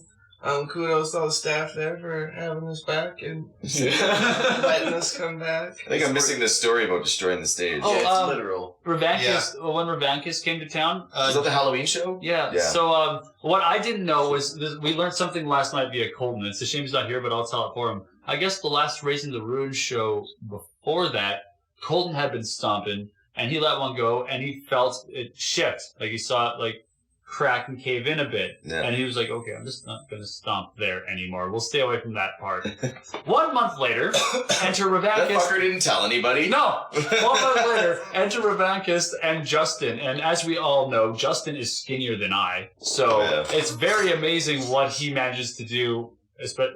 Kudos to all the staff there for having us back and letting us come back. I think I'm missing this story about destroying the stage. Oh, it's literal. Revancus, when Revancus came to town. Is that the Halloween show? Yeah. Yeah. So what I didn't know was we learned something last night via Colton. It's a shame he's not here, but I'll tell it for him. I guess the last Raising the Ruins show before that, Colton had been stomping, and he let one go, and he felt it shift. Like he saw it like crack and cave in a bit. Yeah. And he was like, okay, I'm just not going to stomp there anymore. We'll stay away from that part. 1 month later, enter That Revancus. fucker didn't tell anybody. No! 1 month later, enter Revancus and Justin. And as we all know, Justin is skinnier than I. So it's very amazing what he manages to do.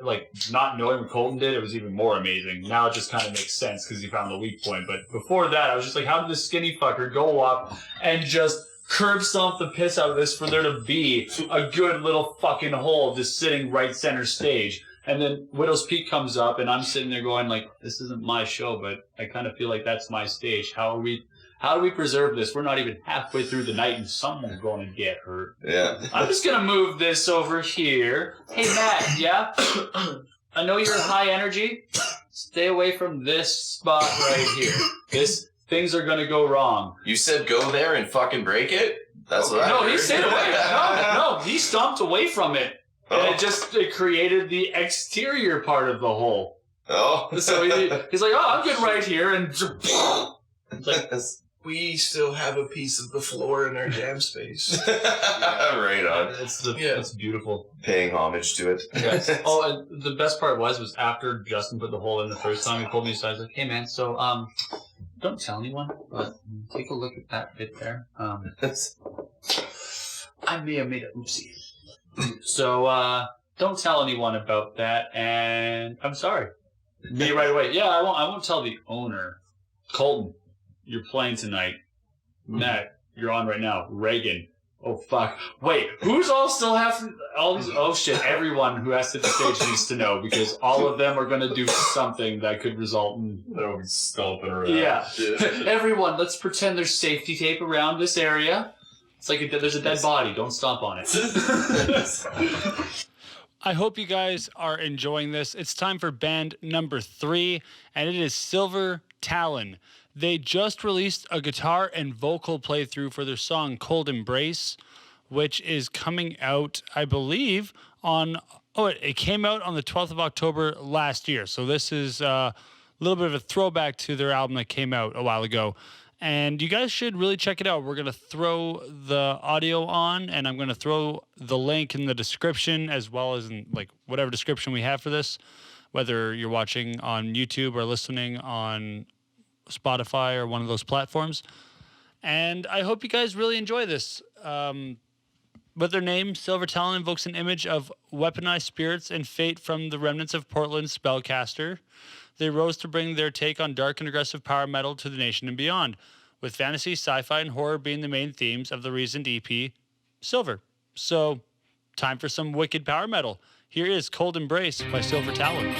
Like, not knowing what Colton did, it was even more amazing. Now it just kind of makes sense because he found the weak point. But before that, I was just like, how did this skinny fucker go up and just curb stomp the piss out of this for there to be a good little fucking hole just sitting right center stage? And then Widow's Peak comes up, and I'm sitting there going, like, this isn't my show, but I kind of feel like that's my stage. How do we preserve this? We're not even halfway through the night, and someone's going to get hurt. Yeah. I'm just going to move this over here. Hey, Matt, yeah? I know you're high energy. Stay away from this spot right here. Things are going to go wrong. You said go there and fucking break it? That's what I No, heard. he stayed away. No, he stomped away from it. And it created the exterior part of the hole. Oh. So he's like, oh, I'm good right here. And it's like, We still have a piece of the floor in our jam space. Right on. it's beautiful. Paying homage to it. Yes. Oh, and the best part was after Justin put the hole in the first time, he pulled me aside. He's like, hey, man, so, don't tell anyone, but take a look at that bit there. I may have made a oopsie. So, don't tell anyone about that, and I'm sorry. Me right away. Yeah, I won't tell the owner. Colton, you're playing tonight. Matt, you're on right now. Reagan. Oh, fuck. Wait, who's all still having all these? Oh, shit. Everyone who has to the stage needs to know because all of them are going to do something that could result in. They're stomping around. Yeah. Everyone, let's pretend there's safety tape around this area. It's like there's a dead body. Don't stomp on it. I hope you guys are enjoying this. It's time for band number 3, and it is Silver Talon. They just released a guitar and vocal playthrough for their song Cold Embrace, which is coming out, I believe, it came out on the 12th of October last year. So this is a little bit of a throwback to their album that came out a while ago. And you guys should really check it out. We're going to throw the audio on, and I'm going to throw the link in the description as well as in like whatever description we have for this, whether you're watching on YouTube or listening on Spotify or one of those platforms. And I hope you guys really enjoy this. With their name, Silver Talon invokes an image of weaponized spirits and fate from the remnants of Portland's spellcaster. They rose to bring their take on dark and aggressive power metal to the nation and beyond, with fantasy, sci-fi, and horror being the main themes of the recent EP, Silver. So, time for some wicked power metal. Here is Cold Embrace by Silver Talon.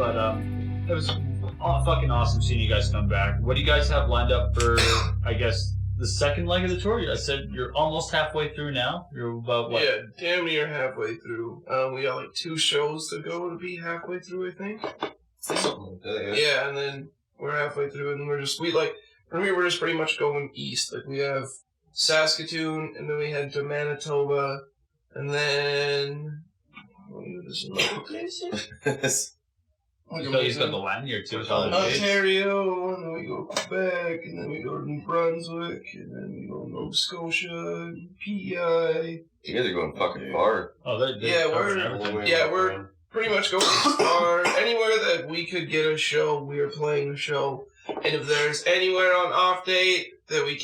but it was fucking awesome seeing you guys come back. What do you guys have lined up for, I guess, the second leg of the tour? I said you're almost halfway through now. You're about what? Yeah, damn near halfway through. We got like 2 shows to go to be halfway through, I think. Something like that, Yeah, and then we're halfway through, and we're just pretty much going east. Like we have Saskatoon, and then we head to Manitoba, and then there's another place. He's got the lanyard too. Ontario, and then we go Quebec, and then we go to New Brunswick, and then we go Nova Scotia, PEI. You guys are going fucking far. Oh, we're pretty much going as far anywhere that we could get a show. We are playing a show, and if there's anywhere on off date that we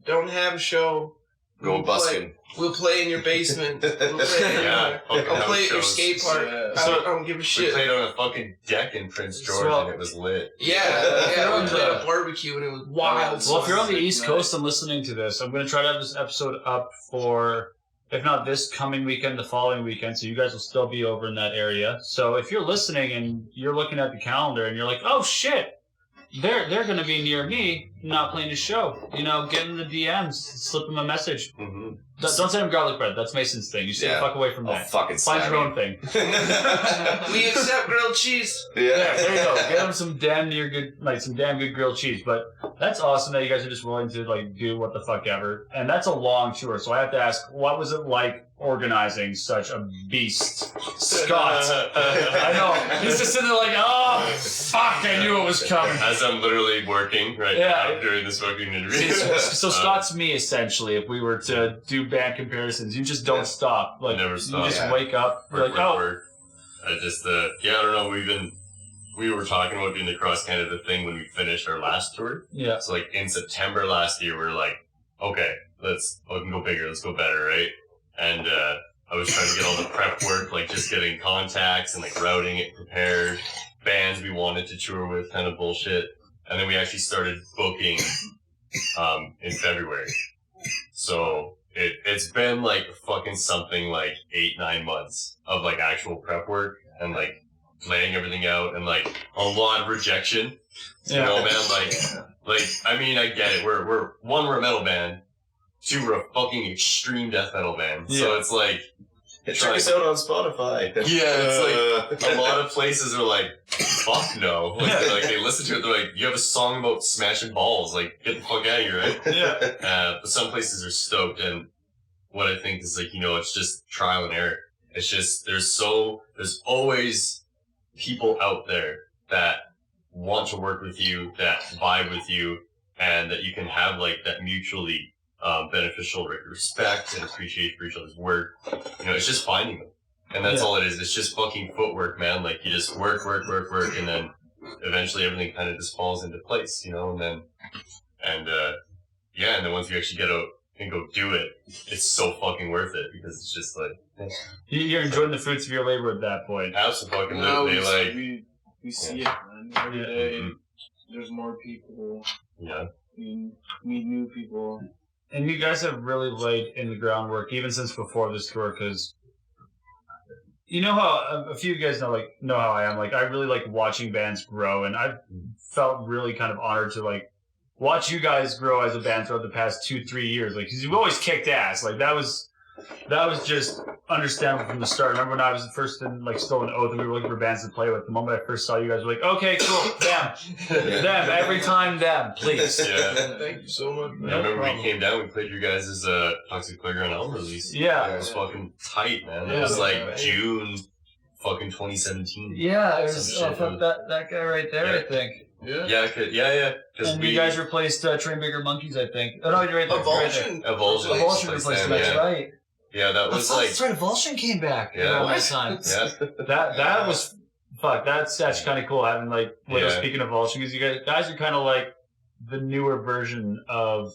don't have a show, Go busking. We'll play in your basement. We'll play I'll play at your skate park. Yeah. I don't give a shit. We played on a fucking deck in Prince George and it was lit. Yeah, we played a barbecue and it was wild. Well, if you're on the East Coast and listening to this, I'm going to try to have this episode up for, if not this coming weekend, the following weekend, so you guys will still be over in that area. So if you're listening and you're looking at the calendar and you're like, oh shit, they're going to be near me, not playing a show. You know, get in the DMs, slip them a message. Mm-hmm. Don't send them garlic bread. That's Mason's thing. You stay the fuck away from that. Fucking find your own thing. We accept grilled cheese. Yeah, there you go. Get them some damn good grilled cheese. But that's awesome that you guys are just willing to like do what the fuck ever. And that's a long tour, so I have to ask, what was it like organizing such a beast, Scott? I know. He's just sitting there like, oh fuck, I knew it was coming. As I'm literally working now during this fucking interview. So Scott's me essentially. If we were to do band comparisons, you just don't stop. Like never stop. You just wake up. Work. I just I don't know. We were talking about doing the Cross Canada thing when we finished our last tour. Yeah. So like in September last year, we were like, okay, we can go bigger, let's go better, right? And I was trying to get all the prep work, like just getting contacts and like routing it prepared, bands we wanted to tour with, kind of bullshit. And then we actually started booking in February. So it's been like fucking something like 8-9 months of like actual prep work and like laying everything out and like a lot of rejection. You know, man, like I mean, I get it. We're a metal band. 2, we're a fucking extreme death metal band. Yeah. So it's like check us out on Spotify. Yeah, it's like a lot of places are like, fuck no. Like they listen to it, they're like, you have a song about smashing balls, like get the fuck out of here, right? Yeah. But some places are stoked, and what I think is like, you know, it's just trial and error. It's just there's always people out there that want to work with you, that vibe with you, and that you can have like that mutually beneficial respect and appreciation for each other's work. You know, it's just finding them. And that's all it is. It's just fucking footwork, man. Like, you just work, and then eventually everything kind of just falls into place, you know? And then once you actually get out and go do it, it's so fucking worth it because it's just like... You're enjoying the fruits of your labor at that point. Absolutely. No, we see it, man. Every day, there's more people. Yeah. We meet new people. And you guys have really laid in the groundwork, even since before this tour, because you know how a few of you guys know how I am. Like, I really like watching bands grow, and I've felt really kind of honored to like watch you guys grow as a band throughout the past 2-3 years. Like, because you've always kicked ass. Like, that was just understandable from the start. Remember when I was first in, like, still in Oath and we were looking for bands to play with? The moment I first saw you guys, were like, okay, cool, them. Them, every time them, please. Yeah. Thank you so much, man. I remember we came down, we played your guys' Toxic Playground album release. Yeah. It was fucking tight, man. It was like June fucking 2017. Yeah, it was that guy right there, I think. Yeah. And you guys replaced Train Bigger Monkeys, I think. Oh, no, you're right there. Evulsion replaced them, that's right. Yeah, that was like... That's right, Evulsion came back. Yeah. That time. Yeah. That was... Fuck, that's kind of cool having, like, speaking of Evulsion, because you guys are kind of like the newer version of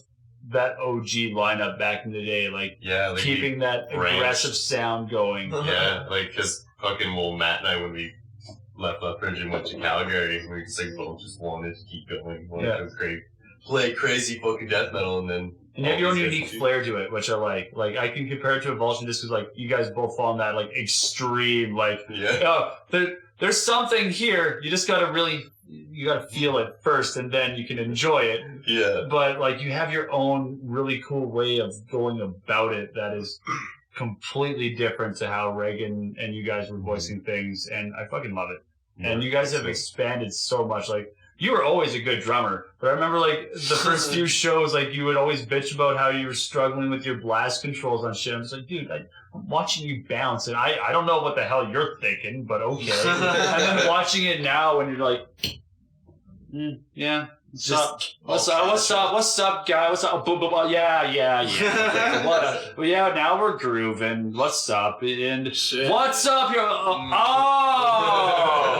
that OG lineup back in the day, like keeping that aggressive sound going. Yeah, like, because fucking, Matt and I, when we left Fringe and went to Calgary, we just, like, both just wanted to keep going, play crazy fucking death metal, and then... And you have your own unique flair to it, which I like. Like, I can compare it to Evulsion just because, like, you guys both fall in that, like, extreme, like... Yeah. there's something here. You just gotta feel it first, and then you can enjoy it. Yeah. But like, you have your own really cool way of going about it that is completely different to how Reagan and you guys were voicing things, and I fucking love it. And you guys have expanded so much. Like, you were always a good drummer, but I remember like the first few shows, like you would always bitch about how you were struggling with your blast controls on shit. I'm just like, dude, I'm watching you bounce, and I don't know what the hell you're thinking, but okay. And then watching it now, when you're like, yeah. What's up, guy? What's up? Boom, boom, boom. Yeah. What? Yeah, now we're grooving. What's up? And what's up? You're,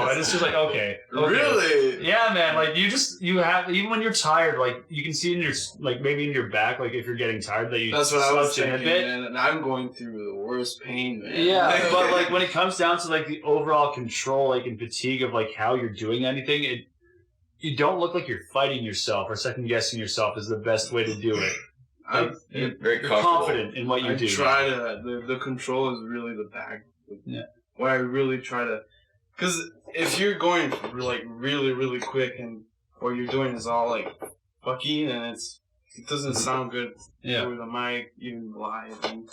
and it's just like, okay. Really? Yeah, man. Like, you have, even when you're tired, like, you can see in your, like, maybe in your back, like, if you're getting tired, that you That's what I was slouch in thinking, a bit. man. And I'm going through the worst pain, man. Yeah, but like when it comes down to like the overall control, like, and fatigue of like how you're doing anything, you don't look like you're fighting yourself or second guessing yourself is the best way to do it. Like, You're very you're confident in what you I do. try to, the control is really the back. Yeah. Where I really try to, because if you're going like really, really quick and what you're doing is all like fucky, and it doesn't sound good over the mic, even live. And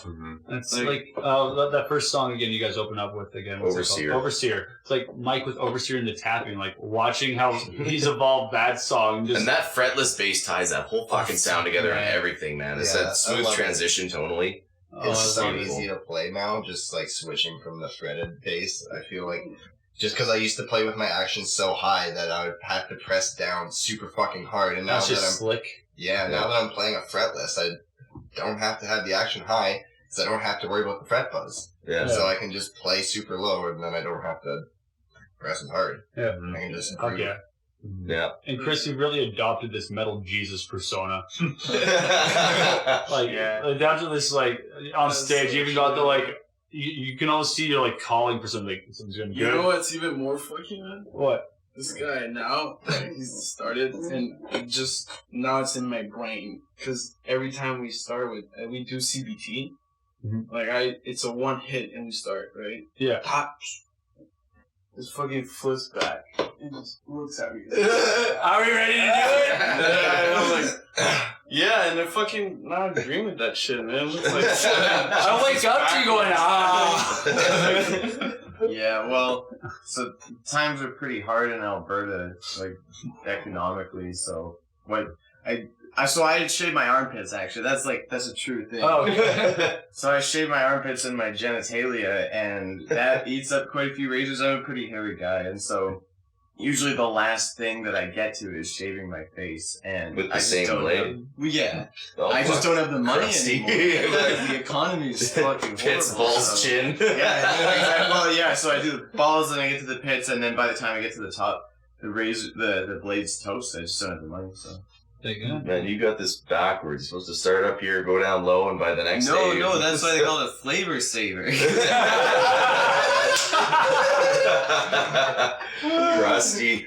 It's like that first song again. You guys open up with again. What's Overseer. It called? Overseer. It's like Mike with Overseer and the tapping, like watching how he's evolved that song. And that fretless bass ties that whole fucking sound together and everything, man. It's that smooth transition tonally. It's so beautiful. easy to play now, just like switching from the fretted bass. I feel like just because I used to play with my actions so high that I would have to press down super fucking hard, and now That's that just I'm slick. now that I'm playing a fretless, I don't have to have the action high, because I don't have to worry about the fret buzz. Yeah. So I can just play super low, and then I don't have to press it hard. Yeah. I can just Fuck yeah. Yeah. And Chris, you really adopted this metal Jesus persona. Like, down to this, like, on stage, you even got the, like, you can almost see you're, like, calling for something. Something's gonna be you good. know what's even more fucking, man? What? This guy now, he's started, and now it's in my brain. Because every time we start we do CBT, it's a one hit and we start, right? Yeah. Pop. This fucking flips back and just looks at me. Are we ready to do it? And I'm like, yeah, and now I'm dreaming with that shit, man. It's like, I wake up to you going, Yeah, well, so times are pretty hard in Alberta, like economically. So I shave my armpits. Actually, that's a true thing. Oh. So I shave my armpits and my genitalia, and that eats up quite a few razors. I'm a pretty hairy guy, and so usually the last thing that I get to is shaving my face, and With the I just same don't blade? Yeah. Oh, I just don't have the money Crusty. anymore. Like, the economy is fucking Pits, horrible. balls, So- chin. Yeah, well, yeah. So I do the balls, and I get to the pits, and then by the time I get to the top, the blade's toast. I just don't have the money. So Man, you got this backwards. You're supposed to start up here, go down low, and by the next day... no, that's why they call it a flavor saver. Crusty.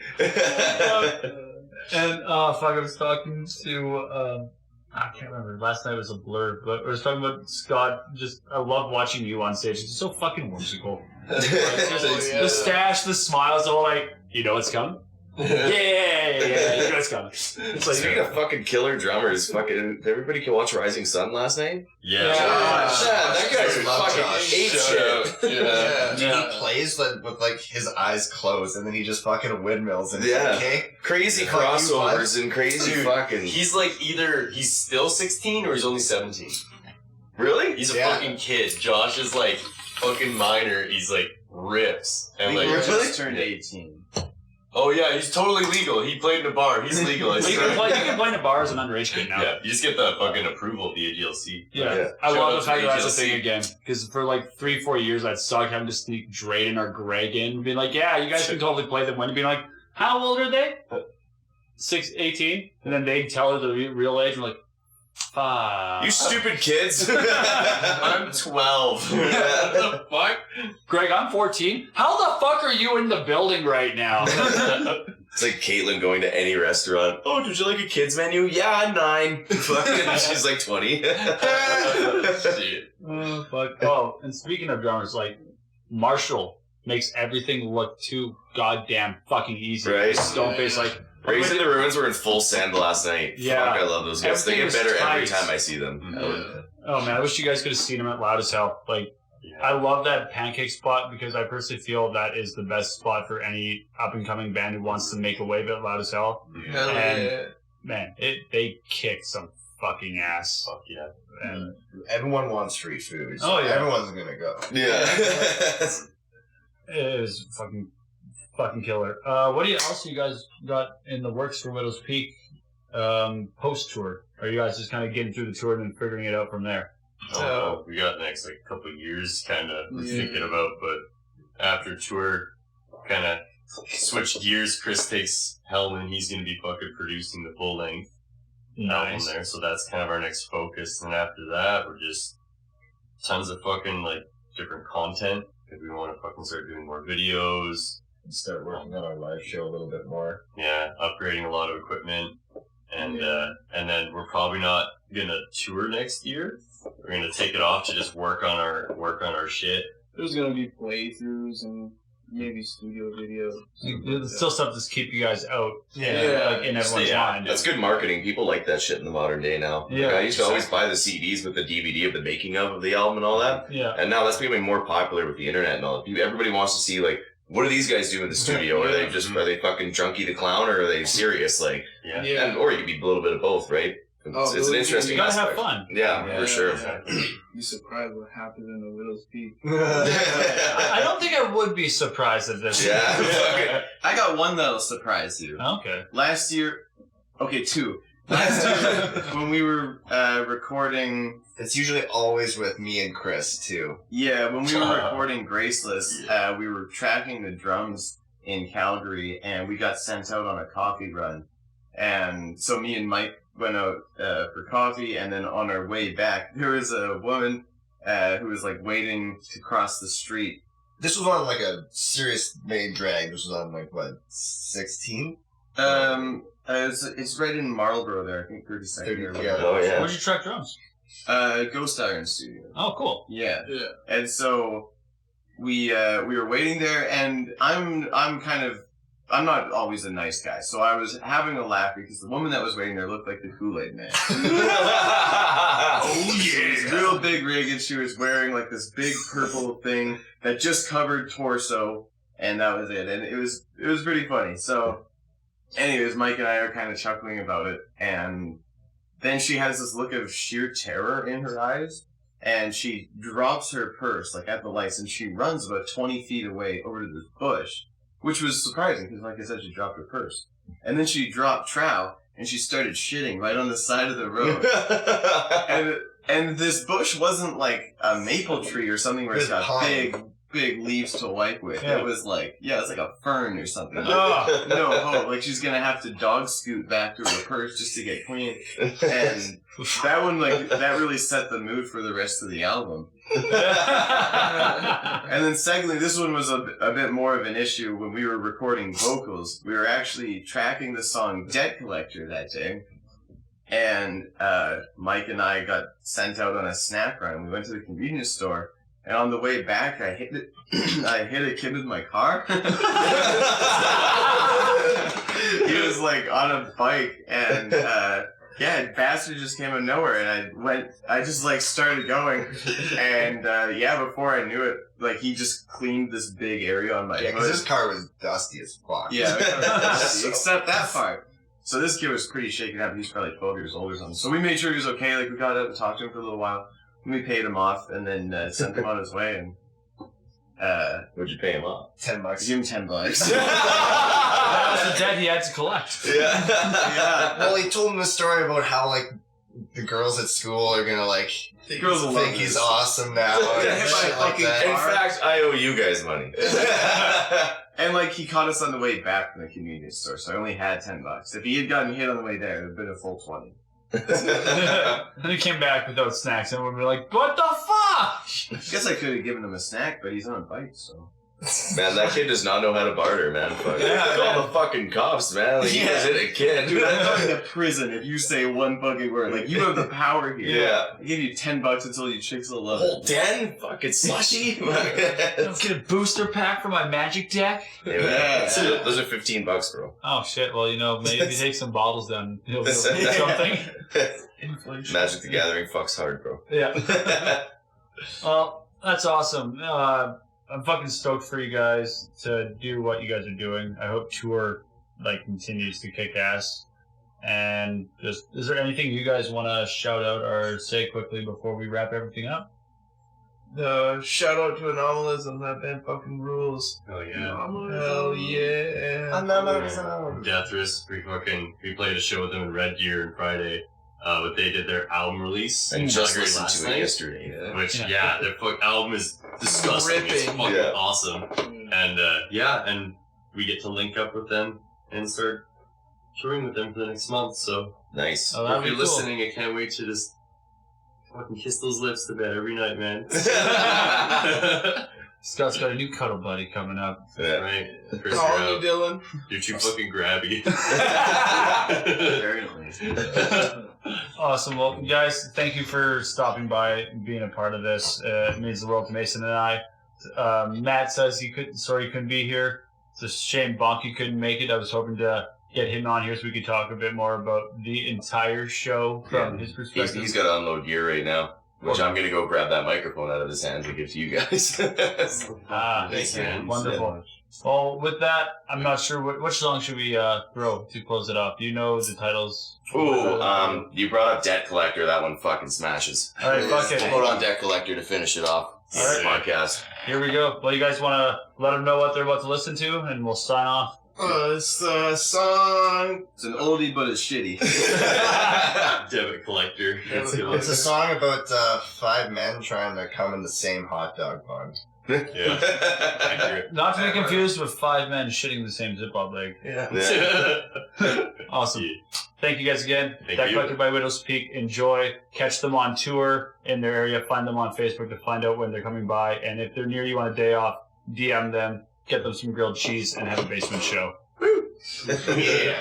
And fuck, I was talking to I can't remember. Last night was a blur, but I was talking about Scott. I love watching you on stage. It's so fucking whimsical. The stash, the smiles, all like, you know what's coming. Yeah, you know what's coming. It's like, Speaking of fucking killer drummers, fucking everybody can watch Rising Sun last night. Yeah. That guy's Love fucking Josh. ape shit. Yeah. He plays with like his eyes closed, and then he just fucking windmills and Yeah. okay. Crazy Yeah. crossovers and crazy Dude, fucking. He's like either he's still 16 or he's only 17. Really? He's a fucking kid. Josh is like fucking minor. He's like rips and We like just turned 18. oh yeah, he's totally legal. He played in a bar. He's legal. I you swear. can play in a bar as an underage kid now. Yeah, you just get the fucking approval of the AGLC. Yeah. I Shout love out the fact to that that's a AGLC. thing again. Because for like 3-4 years, I'd suck having to sneak Drayden or Greg in and be like, yeah, you guys can totally play them when. And be like, how old are they? 18? And then they'd tell her the real age. And I'm like, 5. You stupid kids. I'm 12. What the fuck? Greg, I'm 14. How the fuck are you in the building right now? It's like Caitlin going to any restaurant. Oh, did you like a kids menu? Yeah, I'm 9. Fucking, she's like 20. Shit. Oh, fuck. Oh, and speaking of drummers, like, Marshall makes everything look too goddamn fucking easy. Right. Stoneface, like, Raised in the Ruins were in full send last night. Yeah. Fuck, I love those guys. They get Everything better was every tight. time I see them. oh man, I wish you guys could have seen him at Loud as Hell. Like, I love that pancake spot because I personally feel that is the best spot for any up and coming band who wants to make a wave at Loud as Hell. Hell And- yeah. Man, they kick some fucking ass. Fuck yeah. And Everyone wants free food. So Oh, yeah. Everyone's gonna go. Yeah. it is fucking killer. What else you guys got in the works for Widow's Peak post tour? Are you guys just kind of getting through the tour and then figuring it out from there? Oh, we got the next like couple of years kind of Yeah. thinking about, but after tour, kind of switch gears. Chris takes helm and he's going to be fucking producing the full length album there, so that's kind of our next focus. And after that, we're just tons of fucking like different content. If we want to fucking start doing more videos, Start working on our live show a little bit more. yeah, upgrading a lot of equipment, and then we're probably not gonna tour next year. We're gonna take it off to just work on our shit. There's gonna be playthroughs and maybe studio videos. There's still stuff to keep you guys out. Yeah. Like in everyone's Yeah, mind. that's good marketing. People like that shit in the modern day now. Yeah, Like, I used to always buy the CDs with the DVD of the making of the album and all that. Yeah. And now that's becoming more popular with the internet and all. Everybody wants to see, like, what do these guys do in the studio? Are they just, are they fucking Junkie the Clown, or are they serious? Like, Yeah. and, or you could be a little bit of both, right? It's an interesting You gotta have aspect. fun. Yeah, Yeah, for sure. yeah. Be surprised what happens in the Widow's Peak. I don't think I would be surprised at this. Yeah. I got one that'll surprise you. Okay. Last year, okay, two. Last year, when we were recording, It's usually always with me and Chris too. yeah, when we were recording Graceless, we were tracking the drums in Calgary, and we got sent out on a coffee run. And so me and Mike went out for coffee, and then on our way back, there was a woman who was like waiting to cross the street. This was on like a serious main drag. This was on like what, 16? It's right in Marlborough there, I think 32nd or Yeah. Oh, yeah. Where'd you track drums? Ghost Iron Studio. Oh, cool. Yeah. Yeah. And so we were waiting there, and I'm not always a nice guy, so I was having a laugh because the woman that was waiting there looked like the Kool-Aid Man. Oh, She was real big rig, and she was wearing like this big purple thing that just covered torso, and that was it. And it was pretty funny. So, anyways, Mike and I are kind of chuckling about it, and then she has this look of sheer terror in her eyes, and she drops her purse like at the lights, and she runs about 20 feet away over to this bush, which was surprising because, like I said, she dropped her purse, and then she dropped trow, and she started shitting right on the side of the road. And this bush wasn't like a maple tree or something where it's got big leaves to wipe with. Yeah. It was like, it's like a fern or something. Oh. No hope. Like she's gonna have to dog scoot back to her purse just to get clean. And that one, like, that really set the mood for the rest of the album. And then secondly, this one was a bit more of an issue when we were recording vocals. We were actually tracking the song Debt Collector that day. And Mike and I got sent out on a snack run. We went to the convenience store, and on the way back, I hit a kid with my car. He was like on a bike, and bastard just came out of nowhere, and I just like started going, and before I knew it, like he just cleaned this big area on my Yeah, because hood. this car was dusty as fuck. Yeah, except that part. So this kid was pretty shaken up. He's probably 12 years old or something. So we made sure he was okay. Like, we got out and talked to him for a little while. And we paid him off, and then sent him on his way. And What'd you pay him off? $10. give him $10. That was the debt he had to collect. Yeah. Well, he told him the story about how like the girls at school are gonna like Girls will love think he's this. awesome now. And shit like In that. fact, I owe you guys money. And like he caught us on the way back from the convenience store, so I only had $10. If he had gotten hit on the way there, it would have been a full 20. Then he came back without snacks, and we were like, "What the fuck?" I guess I could have given him a snack, but he's on a bike, so. Man, that kid does not know how to barter, man. Fuck. Yeah, Call the fucking cops, man. Like, he was in a kid. Dude, I'm going to prison if you say one fucking word. Like, you have the power here. Yeah. I give you $10 until you chicks will love Whole it. 10? Fucking slushy? Don't get a booster pack for my magic deck. Yeah. Those are $15, bro. Oh shit! Well, maybe if you take some bottles down, you'll do something. Inflation. Magic the Gathering fucks hard, bro. Yeah. Well, that's awesome. I'm fucking stoked for you guys to do what you guys are doing. I hope tour continues to kick ass. And just, is there anything you guys want to shout out or say quickly before we wrap everything up? Shout out to Anomalism. That band fucking rules. Oh yeah. Hell yeah. Death Risk, we played a show with them in Red Deer on Friday. But they did their album release And in just Calgary listened last to it night. yesterday. Yeah. Which, their album is disgusting. It's Ripping. fucking Yeah. awesome. And, and we get to link up with them and start touring with them for the next month. So, Nice. Oh, that'd if be you're cool. listening, I can't wait to just fucking kiss those lips to bed every night, man. Scott's got a new cuddle buddy coming up. Yeah. Right? Chris, Call you're me out. Dylan. You're too fucking grabby. Apparently. Awesome. Well, guys, thank you for stopping by and being a part of this. It means the world to Mason and I. Matt says he couldn't be here. It's a shame Bonky couldn't make it. I was hoping to get him on here so we could talk a bit more about the entire show from his perspective. He's got to unload gear right now. Which I'm going to go grab that microphone out of his hands and give to you guys. Thanks, man. Wonderful. Well, with that, I'm not sure which song should we throw to close it off. Do you know the titles? Ooh, you brought up Debt Collector. That one fucking smashes. All right, fuck it. Put on Debt Collector to finish it off. All right. Podcast. Here we go. Well, you guys want to let them know what they're about to listen to, and we'll sign off. It's a song. It's an oldie, but it's shitty. Debit collector. That's the It's a song about 5 men trying to come in the same hot dog bun. Yeah. Accurate. Not to be confused with 5 men shitting the same Ziploc bag. Yeah. Awesome. Thank you guys again. Thank That you. Collected by Widow's Peak. Enjoy. Catch them on tour in their area. Find them on Facebook to find out when they're coming by. And if they're near you on a day off, DM them. Get them some grilled cheese and have a basement show. Yeah.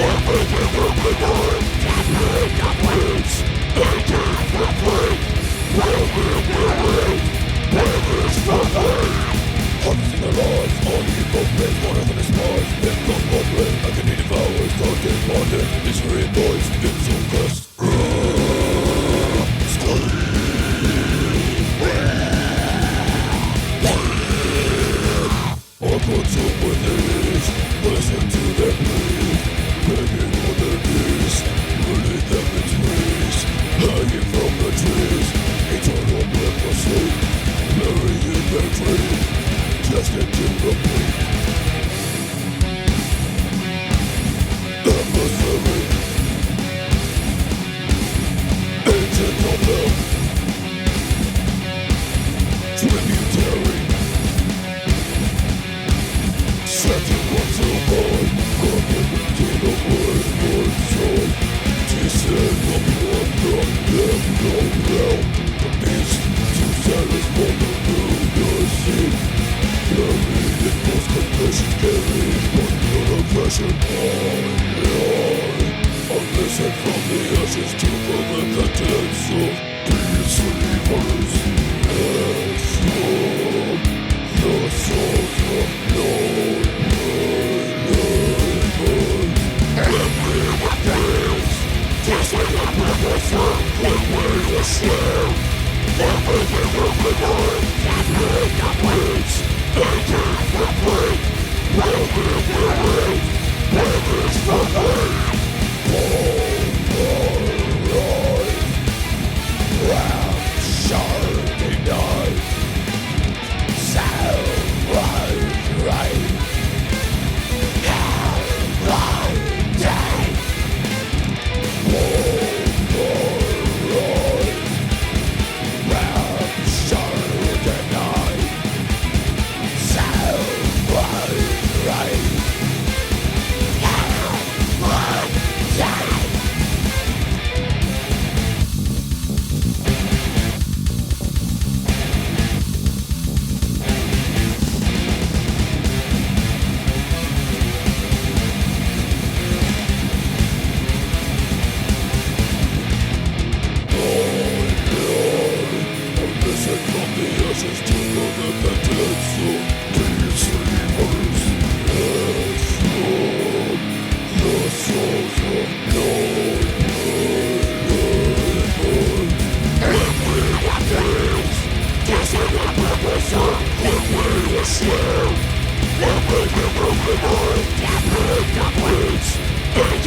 Never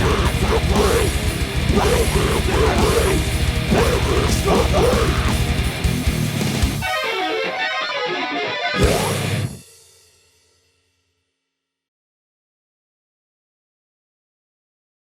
Wasteland.